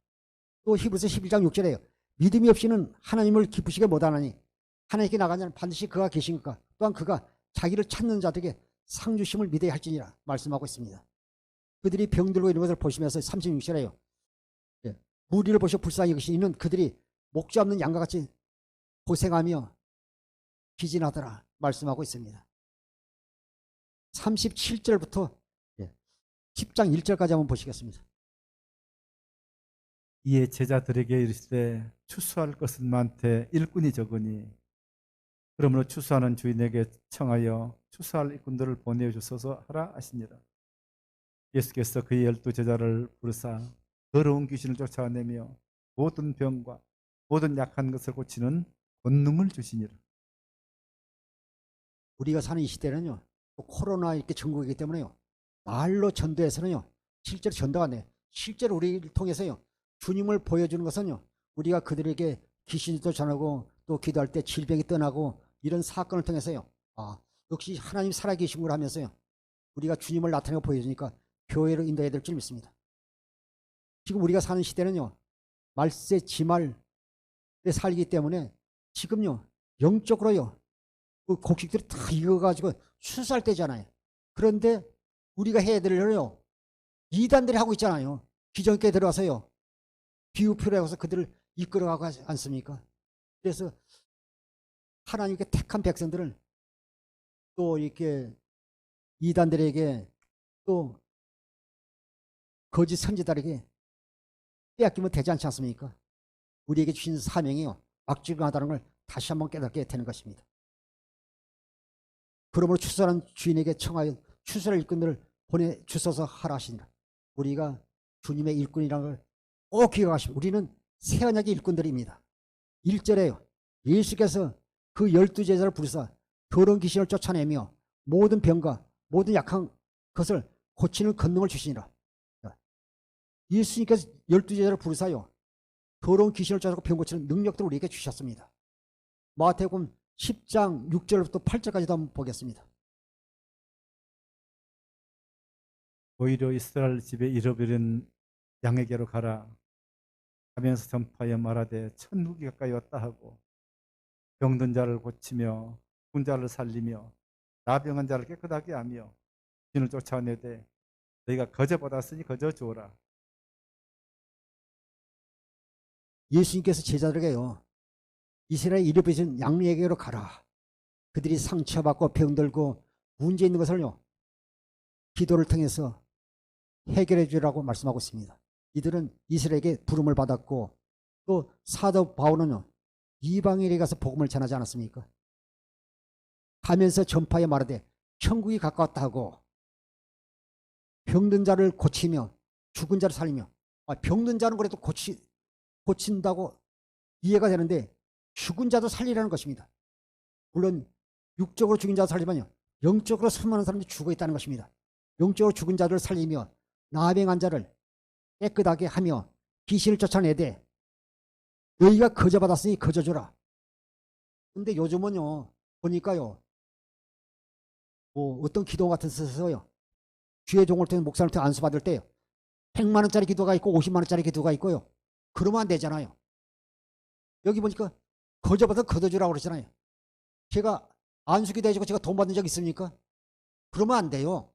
또 히브리서 11장 6절에요. 믿음이 없이는 하나님을 기쁘시게 못하나니 하나님께 나가는 자는 반드시 그가 계시니까 또한 그가 자기를 찾는 자들에게 상 주심을 믿어야 할지니라 말씀하고 있습니다. 그들이 병들고 이런 것을 보시면서 36절에요. 무리를 보시고 불쌍히 여기시는 그들이 목자 없는 양과 같이 고생하며 기진하더라 말씀하고 있습니다. 37절부터 10장 1절까지 한번 보시겠습니다. 이에 제자들에게 이르시되 추수할 것은 많되 일꾼이 적으니 그러므로 추수하는 주인에게 청하여 추수할 일꾼들을 보내주소서 하라 하시니라. 예수께서 그의 12제자를 부르사 더러운 귀신을 쫓아내며 모든 병과 모든 약한 것을 고치는 권능을 주시니라. 우리가 사는 이 시대는요, 코로나 이렇게 전국이기 때문에요, 말로 전도해서는요 실제로 전도가 안 돼요. 실제로 우리를 통해서요 주님을 보여주는 것은요, 우리가 그들에게 귀신도 전하고 또 기도할 때 질병이 떠나고 이런 사건을 통해서요, 역시 하나님 살아계신 걸 하면서요 우리가 주님을 나타내고 보여주니까 교회로 인도해야 될 줄 믿습니다. 지금 우리가 사는 시대는요, 말세 지말에 살기 때문에 지금요 영적으로요 그 곡식들이 다 익어가지고 수살 때잖아요. 그런데 우리가 해야 될 일은요, 이단들이 하고 있잖아요. 기존교회 들어와서요 비우표로 해서 그들을 이끌어가고 하지 않습니까? 그래서 하나님께 택한 백성들을 또 이렇게 이단들에게 또 거짓 선지자들에게 빼앗기면 되지 않지 않습니까? 우리에게 주신 사명이요 막중하다는 걸 다시 한번 깨닫게 되는 것입니다. 그러므로 추수하는 주인에게 청하여 추수할 일꾼들을 보내주소서 하라 하시니라. 우리가 주님의 일꾼이라는 걸 꼭 기억하십시오. 우리는 새 언약의 일꾼들입니다. 1절에요. 예수께서 그 12제자를 부르사 더러운 귀신을 쫓아내며 모든 병과 모든 약한 것을 고치는 권능을 주시니라. 예수님께서 12제자를 부르사요 더러운 귀신을 쫓아내고 병 고치는 능력들을 우리에게 주셨습니다. 마태복음 10장 6절부터 8절까지도 한번 보겠습니다. 오히려 이스라엘 집에 잃어버린 양에게로 가라 하면서 전파하여 말하되 천국이 가까이 왔다 하고 병든 자를 고치며 죽은 자를 살리며 나병한 자를 깨끗하게 하며 귀신을 쫓아내되 너희가 거저 받았으니 거저 주어라. 예수님께서 제자들에게요 이스라엘 잃어버린 양에게로 가라. 그들이 상처받고 병들고 문제 있는 것을요 기도를 통해서 해결해 주라고 말씀하고 있습니다. 이들은 이스라엘에게 부름을 받았고 또 사도 바울은요 이방인에게 가서 복음을 전하지 않았습니까? 가면서 전파에 말하되 천국이 가까웠다 하고 병든 자를 고치며 죽은 자를 살리며, 병든 자는 그래도 고친다고 이해가 되는데 죽은 자도 살리라는 것입니다. 물론 육적으로 죽은 자도 살리면요 영적으로 수많은 사람들이 죽어 있다는 것입니다. 영적으로 죽은 자들을 살리며 나병한 자를 깨끗하게 하며 귀신을 쫓아내되 너희가 거저 받았으니 거저 줘라. 근데 요즘은요, 보니까요, 뭐 어떤 기도 같은 데서요, 주의 종을 통해 목사를 통해 안수 받을 때요, 100만 원짜리 기도가 있고 50만 원짜리 기도가 있고요. 그러면 안 되잖아요. 여기 보니까 거저받아 걷어주라고 그러잖아요. 제가 안수 기도해주고 제가 돈 받은 적 있습니까? 그러면 안 돼요.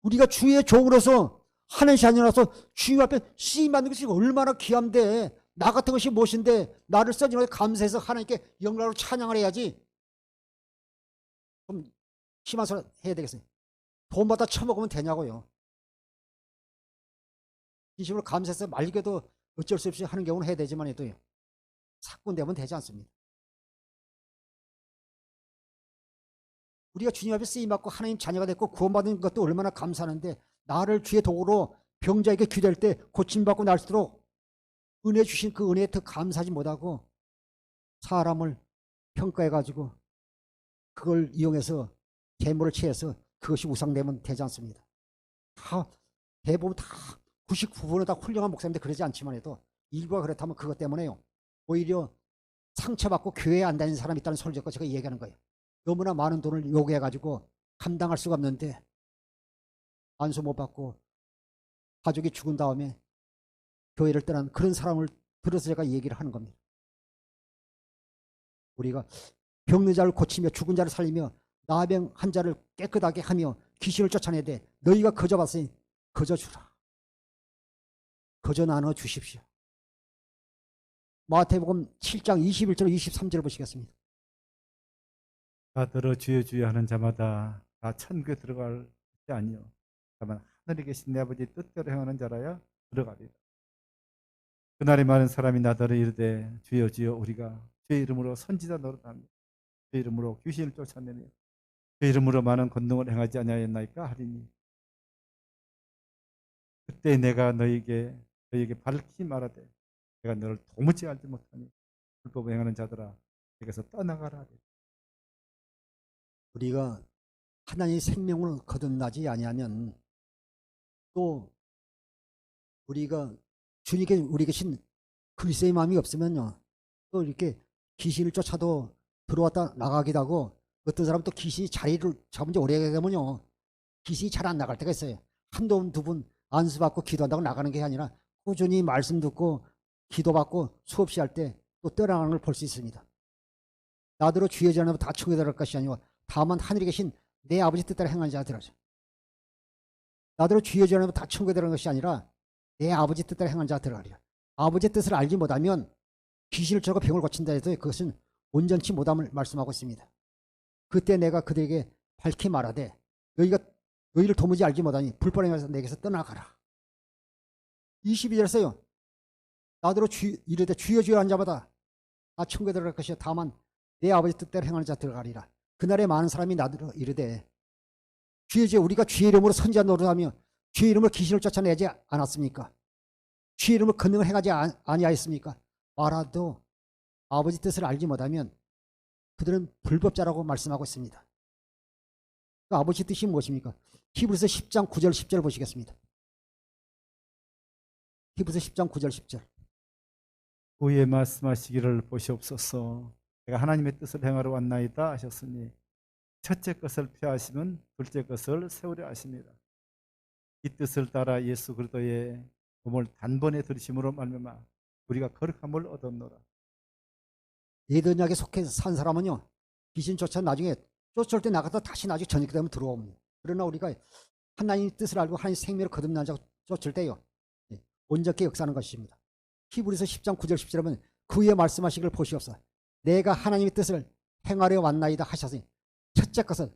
우리가 주의 종으로서 하는 자녀라서 주님 앞에 쓰임 받는 것이 얼마나 귀한데, 나 같은 것이 무엇인데 나를 써주는 감사해서 하나님께 영광으로 찬양을 해야지. 좀 심한 소리 해야 되겠어요. 돈 받아 처먹으면 되냐고요. 진심으로 감사해서 말게도 어쩔 수 없이 하는 경우는 해야 되지만 해도요, 사건되면 되지 않습니다. 우리가 주님 앞에 쓰임받고 하나님 자녀가 됐고 구원받은 것도 얼마나 감사하는데, 나를 주의 도구로 병자에게 기도할 때 고침받고 날수록 은혜 주신 그 은혜에 더 감사하지 못하고 사람을 평가해가지고 그걸 이용해서 재물을 취해서 그것이 우상되면 되지 않습니다. 다 대부분 다 99%는 다 훌륭한 목사님인데 그러지 않지만 해도 일부가 그렇다면 그것 때문에요, 오히려 상처받고 교회에 안 다니는 사람이 있다는 소리를 듣고 제가 얘기하는 거예요. 너무나 많은 돈을 요구해가지고 감당할 수가 없는데 안수 못 받고 가족이 죽은 다음에 교회를 떠난 그런 사람을 들어서 제가 얘기를 하는 겁니다. 우리가 병든 자를 고치며 죽은 자를 살리며 나병 환자를 깨끗하게 하며 귀신을 쫓아내야 돼. 너희가 거저 봤으니 거저 주라. 거저 나눠 주십시오. 마태복음 7장 21절 23절 보시겠습니다. 다 들어 주여 주여 하는 자마다 다 천국에 들어갈 것이 아니요 다만 하늘에 계신 내 아버지 뜻대로 행하는 자라야 들어가리라. 그날에 많은 사람이 나더러 이르되 주여 주여 우리가 주의 이름으로 선지자 노릇하며 주의 이름으로 귀신을 쫓아내며 주의 이름으로 많은 권능을 행하지 아니하였나이까 하리니, 그때 내가 너희에게 밝히 말하되 내가 너를 도무지 알지 못하니 불법을 행하는 자들아 여기서 떠나가라 하리라. 우리가 하나님의 생명을 거듭나지 아니하면 또 우리가 주님께 우리 계신 그리스도의 마음이 없으면요, 또 이렇게 귀신을 쫓아도 들어왔다 나가기도 하고, 어떤 사람은 또 귀신이 자리를 잡은 지 오래되면요 귀신이 잘 안 나갈 때가 있어요. 한두 번, 두 번 안수받고 기도한다고 나가는 게 아니라 꾸준히 말씀 듣고 기도받고 수없이 할 때 또 떠나가는 걸 볼 수 있습니다. 나더러 주의 전하면 다 천국에 들어갈 것이 아니고 다만 하늘에 계신 내 아버지 뜻대로 행하는 자들아. 나더러 주의 전하면 다 천국에 들어가는 것이 아니라 내 아버지 뜻대로 행하는 자 들어가리라. 아버지의 뜻을 알지 못하면 귀신을 쫓고 병을 고친다 해도 그것은 온전치 못함을 말씀하고 있습니다. 그때 내가 그들에게 밝히 말하되 너희를 도무지 알지 못하니 불법을 행해서 내게서 떠나가라. 22절에서요. 나더러 이르되 주여 주여 한 자마다 다 천국에 들어갈 것이요 다만 내 아버지 뜻대로 행하는 자 들어가리라. 그날에 많은 사람이 나더러 이르되 주여 주여 우리가 주의 이름으로 선지자 노릇하며 주의 이름으로 귀신을 쫓아내지 않았습니까? 주의 이름으로 권능을 행하지 아니하였습니까? 말하도 아버지 뜻을 알지 못하면 그들은 불법자라고 말씀하고 있습니다. 그 아버지 뜻이 무엇입니까? 히브리서 10장 9절 10절 보시겠습니다. 히브리서 10장 9절 10절. 후에 말씀하시기를 보시옵소서 내가 하나님의 뜻을 행하러 왔나이다 하셨으니 첫째 것을 폐하시면 둘째 것을 세우려 하십니다. 이 뜻을 따라 예수 그리스도의 몸을 단번에 들이심으로 말미암아 우리가 거룩함을 얻었노라. 예언약에 속해 산 사람은요 귀신 쫓아 나중에 쫓을 때 나가다 다시 나중에 저녁 되면 들어옵니다. 그러나 우리가 하나님의 뜻을 알고 하나님의 생명을 거듭난 자 쫓을 때요 온전히 역사하는 것입니다. 히브리서 10장 9절 10절에 보면 그의 말씀하시기를 보시옵소서 내가 하나님의 뜻을 행하려 왔나이다 하셨으니 첫째 것은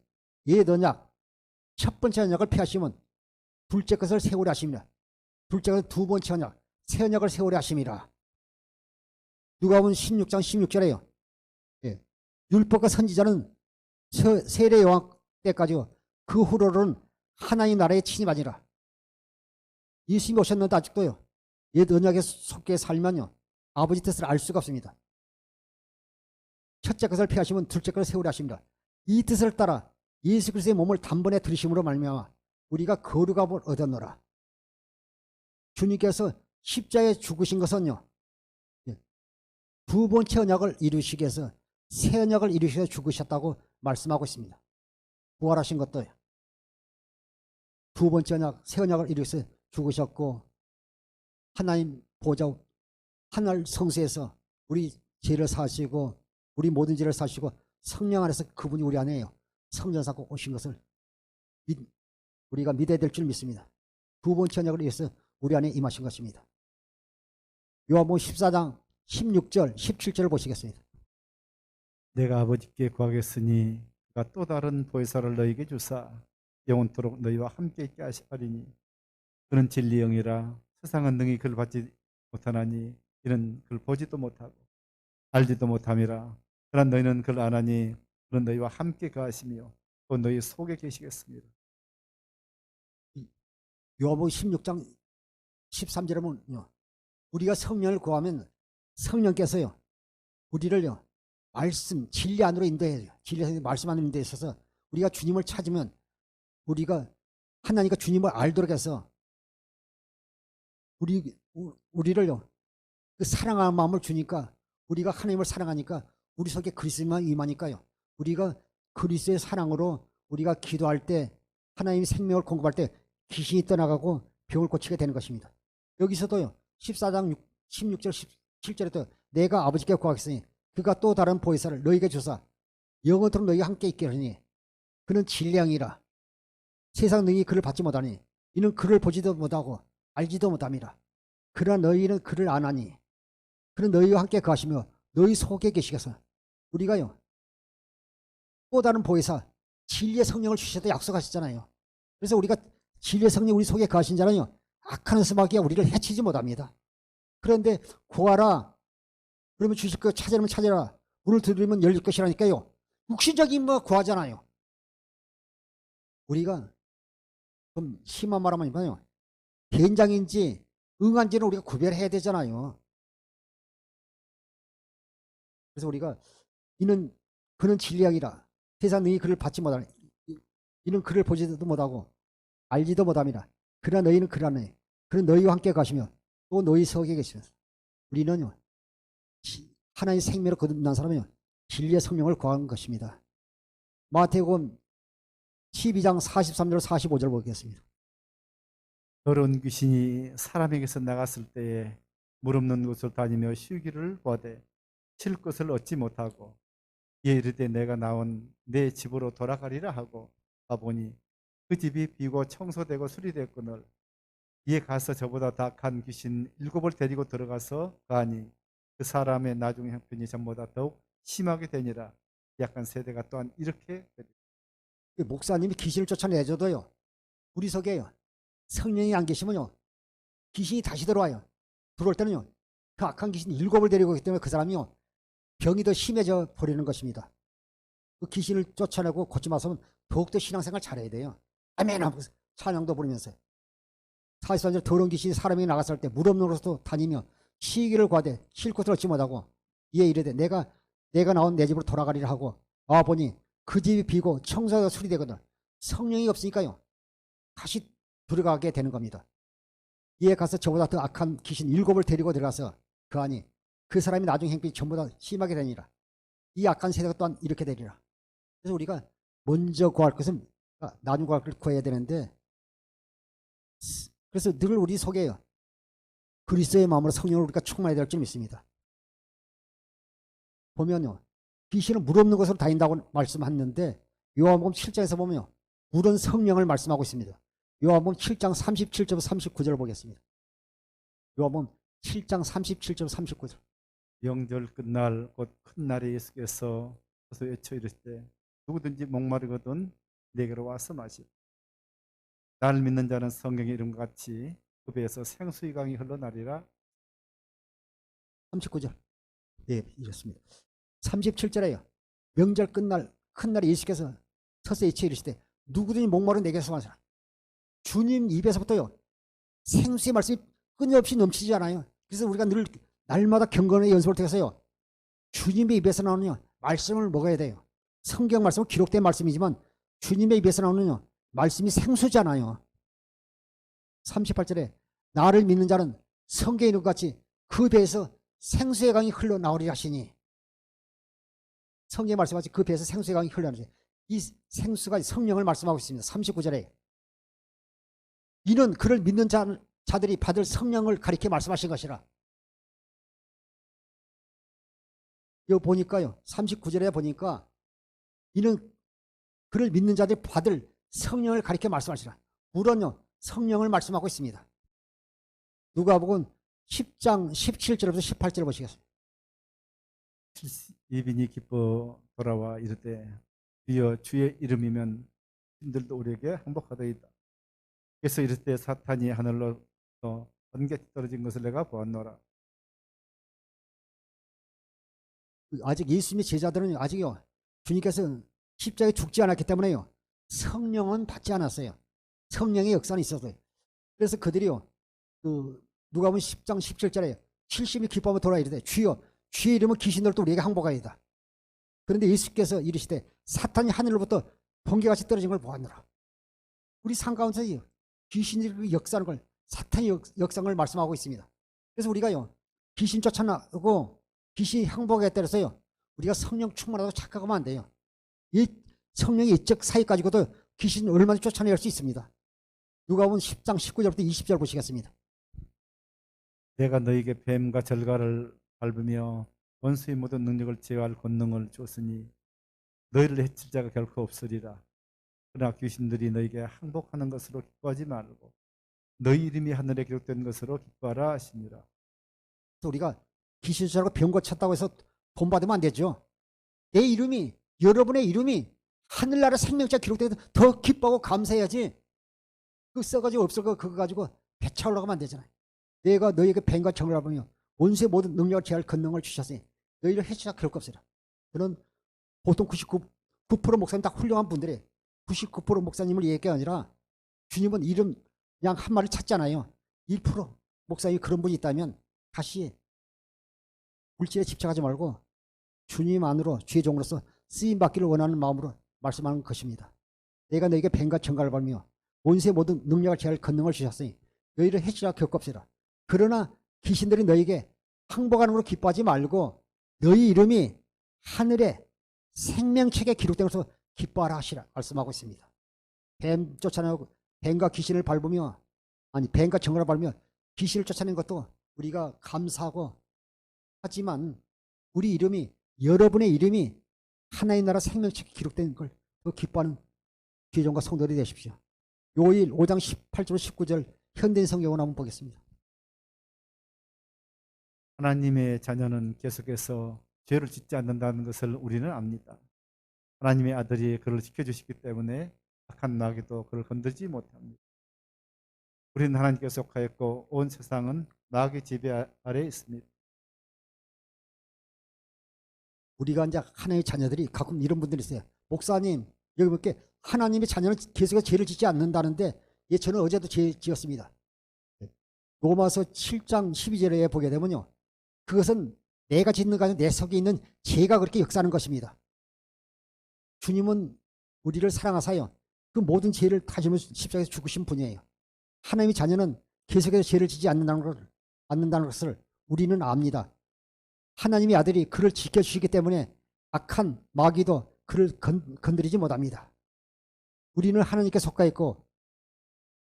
예언약 첫 번째 언약을 폐하시면 둘째 것을 세우려 하십니다. 둘째 것은 두 번째 언약 새 언약을 세우려 하심이라. 누가복음 16장 16절에요. 예. 율법과 선지자는 세례 요한 때까지요. 그 후로는 하나님 나라에 침입하니라. 예수님이 오셨는데 아직도요. 옛 언약에 속해 살면요. 아버지 뜻을 알 수가 없습니다. 첫째 것을 폐하시면 둘째 것을 세우려 하십니다. 이 뜻을 따라 예수 그리스도의 몸을 단번에 들이심으로 말미암아 우리가 거룩함을 얻었노라. 주님께서 십자가에 죽으신 것은요. 두 번째 언약을 이루시기 위해서 새 언약을 이루셔서 죽으셨다고 말씀하고 있습니다. 부활하신 것도 두 번째 언약, 새 언약을 이루셔서 죽으셨고 하나님 보좌 하늘 성수에서 우리 죄를 사시고 우리 모든 죄를 사시고 성령 안에서 그분이 우리 안에요. 성전 쌓고 오신 것을 우리가 믿어야 될 줄 믿습니다. 두 번째 언약을 위해서 우리 안에 임하신 것입니다. 요한복음 14장 16절 17절을 보시겠습니다. 내가 아버지께 구하겠으니 그가 또 다른 보혜사를 너희에게 주사 영원토록 너희와 함께 있게 하시리니 그는 진리 영이라 세상은 능히 그를 받지 못하나니 이는 그를 보지도 못하고 알지도 못함이라. 그러나 너희는 그를 아나니 그는 너희와 함께 거하시며 또 너희 속에 계시겠습니다. 요한복음 16장 13절에 보면요, 우리가 성령을 구하면 성령께서요 우리를요 말씀 진리 안으로 인도해요. 진리 말씀 안으로 인도해 있어서 우리가 주님을 찾으면 우리가 하나님과 주님을 알도록 해서 우리를요 그 사랑하는 마음을 주니까 우리가 하나님을 사랑하니까 우리 속에 그리스도만 임하니까요 우리가 그리스도의 사랑으로 우리가 기도할 때 하나님이 생명을 공급할 때 귀신이 떠나가고 병을 고치게 되는 것입니다. 여기서도요 14장 16절 17절에도 내가 아버지께 구하겠으니 그가 또 다른 보혜사를 너희에게 주사 영원토록 너희가 함께 있게 하니 그는 진리양이라 세상 능히 그를 받지 못하니 이는 그를 보지도 못하고 알지도 못함이라. 그러나 너희는 그를 아나니 그는 너희와 함께 거하시며 너희 속에 계시겠어. 우리가요 또 다른 보혜사 진리의 성령을 주셔도 약속하셨잖아요. 그래서 우리가 진리의 성령 우리 속에 거하신 자는요 악한 수마귀가 우리를 해치지 못합니다. 그런데 구하라 그러면 주실 것, 찾으려면 찾아라, 문을 두드리면 열릴 것이라니까요. 육신적인 뭐 구하잖아요. 우리가 좀 심한 말 하면요 된장인지 응한지는 우리가 구별해야 되잖아요. 그래서 우리가 그는 진리양이라 세상 능히 그를 받지 못하니 이는 그를 보지도 못하고 알지도 못함이라. 그러나 너희는 그러네 그는 너희와 함께 가시며 또 너희 속에 계시면서 우리는요 하나님 생명으로 거듭난 사람은요 진리의 성령을 구하는 것입니다. 마태복음 12장 43절 45절 보겠습니다. 더러운 귀신이 사람에게서 나갔을 때에 물 없는 곳을 다니며 쉬기를 구하되 칠 것을 얻지 못하고 이에 이르되 내가 나온 내 집으로 돌아가리라 하고 가보니 그 집이 비고 청소되고 수리되었거늘 이에 가서 저보다 더 악한 귀신 7을 데리고 들어가서 가니 그 사람의 나중 형편이 전보다 더욱 심하게 되니라. 약한 세대가 또한 이렇게 되리라. 목사님이 귀신을 쫓아내줘도요 우리 속에요 성령이 안 계시면요 귀신이 다시 들어와요. 들어올 때는요 그 악한 귀신 7을 데리고 오기 때문에 그 사람이요 병이 더 심해져 버리는 것입니다. 그 귀신을 쫓아내고 고치 마서면 더욱더 신앙생활 잘해야 돼요. 아멘 하고 찬양도 부르면서 43절 더러운 귀신이 사람에게 나갔을 때 물 없는 곳으로 다니며 쉬기를 구하되 쉴 곳을 얻지 못하고 이에 이르되 내가 나온 내 집으로 돌아가리라 하고 보니 그 집이 비고 청소가 수리되거든. 성령이 없으니까요 다시 들어가게 되는 겁니다. 이에 가서 저보다 더 악한 귀신 7을 데리고 들어가서 그 안이 그 사람이 나중 행편이 전보다 심하게 되니라. 이 악한 세대가 또한 이렇게 되리라. 그래서 우리가 먼저 구할 것은 나중 구할 것을 구해야 되는데 그래서 늘 우리 속에요 그리스도의 마음으로 성령을 우리가 충만해야 될 줄 믿습니다. 보면요 귀신은 물 없는 곳으로 다닌다고 말씀했는데 요한복음 7장에서 보면요 물은 성령을 말씀하고 있습니다. 요한복음 7장 37절 39절을 보겠습니다. 요한복음 7장 37절 39절 영절 끝날 곧 큰 날에 예수께서 서서 외쳐 이르시되 누구든지 목마르거든 내게로 와서 마시라. 나를 믿는 자는 성경의 이름과 같이 그 배에서 생수의 강이 흘러나리라. 39절 네 이렇습니다. 37절에요 명절 끝날 큰 날에 예수께서 서서 외쳐 이르시되 누구든지 목마르면 내게서 마시라. 주님 입에서부터요 생수의 말씀이 끊임없이 넘치지 않아요. 그래서 우리가 늘 날마다 경건의 연습을 통해서요 주님의 입에서 나오는 말씀을 먹어야 돼요. 성경 말씀은 기록된 말씀이지만 주님의 입에서 나오는 말씀이 생수잖아요. 38절에 나를 믿는 자는 성경에 있는 것 같이 그 배에서 생수의 강이 흘러나오리라 하시니, 성경에 말씀하신 그 배에서 생수의 강이 흘러나오지. 이 생수가 성령을 말씀하고 있습니다. 39절에 이는 그를 믿는 자들이 받을 성령을 가리켜 말씀하신 것이라. 여기 보니까요, 39절에 보니까 이는 그를 믿는 자들이 받을 성령을 가리켜 말씀하시라. 물론요, 성령을 말씀하고 있습니다. 누가복음 10장 17절부터 18절 보시겠습니다. 이빈이 기뻐 돌아와 이르되 주여 주의 이름이면 신들도 우리에게 행복하더이다. 그래서 이르되 사탄이 하늘로서 번개 떨어진 것을 내가 보았노라. 아직 예수님의 제자들은 아직요, 주님께서 십자가에 죽지 않았기 때문에요, 성령은 받지 않았어요. 성령의 역사는 있었어요. 그래서 그들이요, 누가복음 10장 17절에 70이 기뻐하며 돌아 이르되 주여 주의 이름은 귀신들도 우리에게 항복하이다. 그런데 예수께서 이르시되 사탄이 하늘로부터 번개같이 떨어진 걸 보았노라. 우리 삶 가운데 귀신의 역사하는 걸, 사탄의 역사를 말씀하고 있습니다. 그래서 우리가요, 귀신 쫓아나고 귀신이 항복에 따라서요, 우리가 성령 충만하다고 착각하면 안 돼요. 이 성령의 이적 사이 가지고도 귀신을 얼마나 쫓아낼 수 있습니다. 누가복음 10장 19절부터 20절 보시겠습니다. 내가 너에게 뱀과 절갈을 밟으며 원수의 모든 능력을 제어할 권능을 줬으니 너희를 해칠 자가 결코 없으리라. 그러나 귀신들이 너에게 항복하는 것으로 기뻐하지 말고 너희 이름이 하늘에 기록된 것으로 기뻐하라 하시니라. 우리가 귀신 쫓아가고 병고 쳤다고 해서 돈 받으면 안 되죠. 내 이름이, 여러분의 이름이 하늘나라 생명자 기록되면 더 기뻐하고 감사해야지. 그거 써가지고 없을 거 그거 가지고 배차 올라가면 안 되잖아요. 내가 너희에게 뱀과 정을 밟으며 원수의 모든 능력을 제할 권능을 주셨으니 너희를 해치자 결코 없으라. 저는 보통 99% 목사님 다 훌륭한 분들이 99% 목사님을 얘기할 게 아니라 주님은 이름 그냥 한 마리를 찾잖아요. 1% 목사님이 그런 분이 있다면 다시 물질에 집착하지 말고 주님 안으로 주의 종으로서 쓰임받기를 원하는 마음으로 말씀하는 것입니다. 내가 너에게 뱀과 정갈을 밟으며 원수의 모든 능력을 제할 권능을 주셨으니 너희를 해치라 결코 없으라. 그러나 귀신들이 너에게 항복하는 걸로 기뻐하지 말고 너희 이름이 하늘에 생명책에 기록된 것으로 기뻐하라 하시라 말씀하고 있습니다. 뱀 쫓아내고 뱀과 귀신을 밟으며, 아니 뱀과 정갈을 밟으며 귀신을 쫓아낸 것도 우리가 감사하고, 하지만 우리 이름이, 여러분의 이름이 하나의 나라 생명책에 기록된 걸 더 기뻐하는 귀종과 성도들이 되십시오. 요일 5장 18절 19절 현대인 성경을 한번 보겠습니다. 하나님의 자녀는 계속해서 죄를 짓지 않는다는 것을 우리는 압니다. 하나님의 아들이 그를 지켜주시기 때문에 악한 마귀도 그를 건들지 못합니다. 우리는 하나님께 속하였고 온 세상은 마귀 지배 아래에 있습니다. 우리가 이제 하나님의 자녀들이 가끔 이런 분들이 있어요. 목사님, 여기 볼게 하나님의 자녀는 계속해서 죄를 짓지 않는다는데, 예, 저는 어제도 죄 지었습니다. 로마서 7장 12절에 보게 되면요, 그것은 내가 짓는 거 아니라 내 속에 있는 죄가 그렇게 역사하는 것입니다. 주님은 우리를 사랑하사요, 그 모든 죄를 다 지면 십자가에서 죽으신 분이에요. 하나님의 자녀는 계속해서 죄를 짓지 않는다는 것을 우리는 압니다. 하나님의 아들이 그를 지켜주시기 때문에 악한 마귀도 그를 건드리지 못합니다. 우리는 하나님께 속하 있고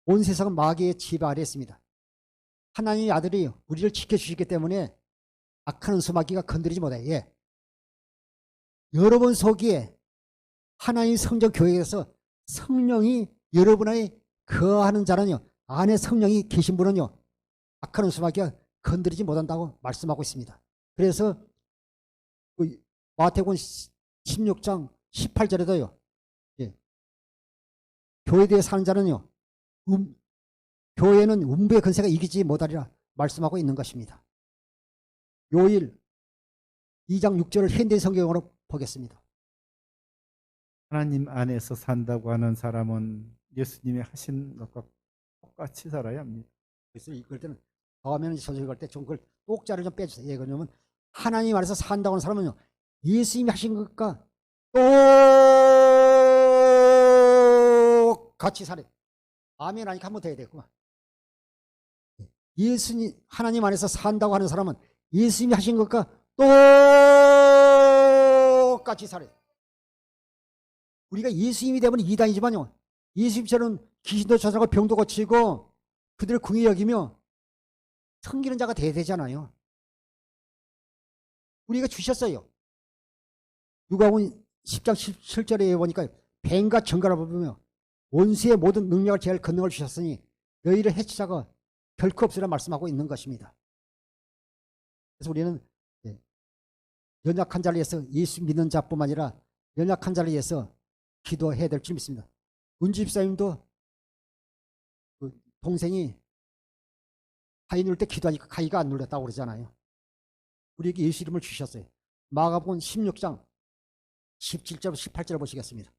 온 세상은 마귀의 지배 아래에 있습니다. 하나님의 아들이 우리를 지켜주시기 때문에 악한 수마귀가 건드리지 못해요. 예. 여러분 속에 하나님 성전 교회에서 성령이 여러분 안에 거하는 자는요, 안에 성령이 계신 분은요, 악한 수마귀가 건드리지 못한다고 말씀하고 있습니다. 그래서 마태복음 16장 18절에도요, 예, 교회에 대해 사는 자는요, 교회는 음부의 권세가 이기지 못하리라 말씀하고 있는 것입니다. 요일 2장 6절을 현대 성경으로 보겠습니다. 하나님 안에서 산다고 하는 사람은 예수님이 하신 것과 똑같이 살아야 합니다. 그래서 이걸 때는 다음에는 저녁 갈 때 좀 그걸 똑자를 좀 빼주세요. 예, 왜냐면 하나님 안에서 산다고 하는 사람은요, 예수님이 하신 것과 똑같이 살아요. 아멘 하니까 한번 더 해야 되겠구만. 예수님, 하나님 안에서 산다고 하는 사람은 예수님이 하신 것과 똑같이 살아요. 우리가 예수님이 되면 이단이지만요, 예수님처럼 귀신도 쫓아가고 병도 고치고 그들을 궁히 여기며 섬기는 자가 돼야 되잖아요. 우리가 주셨어요. 누가복음 10장 7절에 보니까 뱀과 정갈을 보며 원수의 모든 능력을 제할 권능을 주셨으니 너희를 해칠 자가 결코 없으라 말씀하고 있는 것입니다. 그래서 우리는 연약한 자를 위해서, 예수 믿는 자뿐만 아니라 연약한 자를 위해서 기도해야 될 줄 믿습니다. 은주 집사님도 그 동생이 가위 누를 때 기도하니까 가위가 안 눌렸다고 그러잖아요. 우리에게 예수 이름을 주셨어요. 마가복음 16장 17절 18절을 보시겠습니다.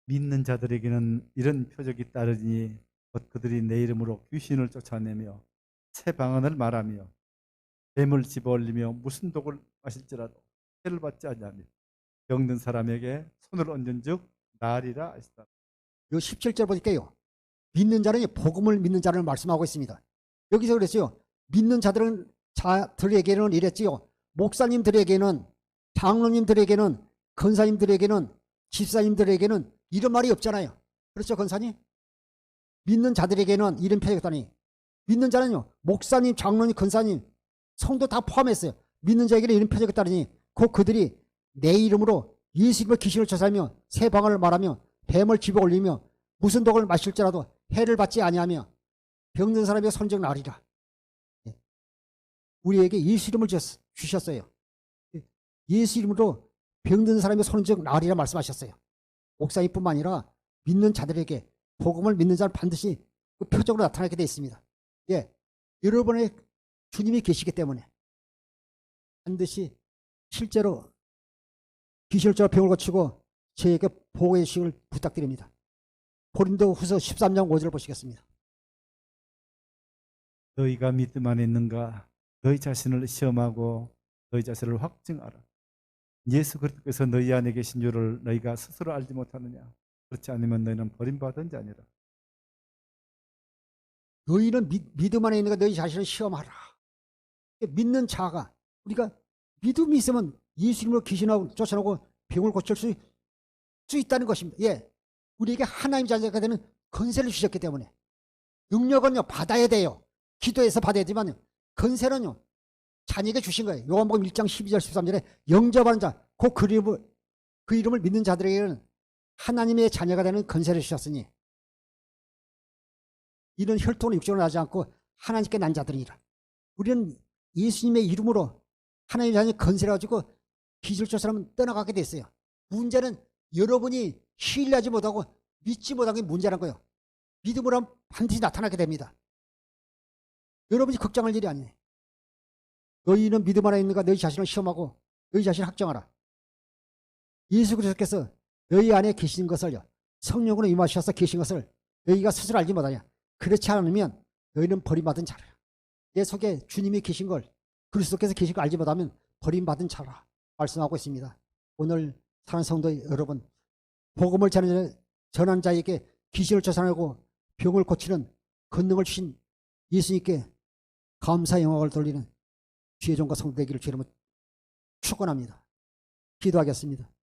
믿는 자들에게는 이런 표적이 따르니 곧 그들이 내 이름으로 귀신을 쫓아내며 새 방언을 말하며 뱀을 집어올리며 무슨 독을 마실지라도 해를 받지 아니하며 병든 사람에게 손을 얹은즉 나으리라 하시다. 요 17절 보니까요, 믿는 자는 복음을 믿는 자를 말씀하고 있습니다. 여기서 그랬어요. 믿는 자들에게는 이랬지요. 목사님들에게는, 장로님들에게는, 권사님들에게는, 집사님들에게는 이런 말이 없잖아요. 그렇죠, 권사님? 믿는 자들에게는 이런 표현이 없다니. 믿는 자는요, 목사님, 장로님, 권사님, 성도 다 포함했어요. 믿는 자에게는 이런 표적이 따르니 곧 그들이 내 이름으로 예수님의 귀신을 쫓아내며 새 방언을 말하며 뱀을 집어 올리며 무슨 독을 마실지라도 해를 받지 아니하며 병든 사람에게 손적 나으리라. 우리에게 예수 이름을 주셨어요. 예수 이름으로 병든 사람의 손적 나으리라 말씀하셨어요. 목사님뿐만 아니라 믿는 자들에게, 복음을 믿는 자는 반드시 그 표적으로 나타나게 되어 있습니다. 여러분의 주님이 계시기 때문에 반드시 실제로 귀신을 쫓아 병을 고치고 저에게 보호해 주시길 부탁드립니다. 고린도후서 13장 5절을 보시겠습니다. 너희가 믿음 안에 있는가? 너희 자신을 시험하고 너희 자신을 확증하라. 예수 그리스도께서 너희 안에 계신 줄을 너희가 스스로 알지 못하느냐? 그렇지 않으면 너희는 버림받은 자니라. 너희는 믿음 안에 있는가? 너희 자신을 시험하라. 믿는 자가, 우리가 믿음이 있으면 예수님으로 귀신하고 쫓아내고 병을 고칠 수 있다는 것입니다. 우리에게 하나님 자녀가 되는 권세를 주셨기 때문에 능력은요 받아야 돼요. 기도해서 받아야 되지만 권세는요 자녀에게 주신 거예요. 요한복음 1장 12절 13절에 영접하는 자, 그 이름을 믿는 자들에게는 하나님의 자녀가 되는 권세를 주셨으니 이는 혈통으로 육정으로 나지 않고 하나님께 난 자들이라. 우리는 예수님의 이름으로 하나님의 자녀 권세를 가지고 기술 쫓아내면 떠나가게 됐어요. 문제는 여러분이 신뢰하지 못하고 믿지 못한 게 문제란 거예요. 믿음으로 하면 반드시 나타나게 됩니다. 여러분이 걱정할 일이 아니에요. 너희는 믿음 안에 있는가? 너희 자신을 시험하고 너희 자신을 확정하라. 예수 그리스도께서 너희 안에 계신 것을요, 성령으로 임하셔서 계신 것을 너희가 스스로 알지 못하냐? 그렇지 않으면 너희는 버림받은 자라. 내 속에 주님이 계신 걸, 그리스도께서 계신 걸 알지 못하면 버림받은 자라 말씀하고 있습니다. 오늘 사랑하는 성도 여러분, 복음을 전하는 자에게 귀신을 쫓아내고 병을 고치는 권능을 주신 예수님께 감사 영광을 돌리는 주의 종과 성도 되기를 주님으로 축원합니다. 기도하겠습니다.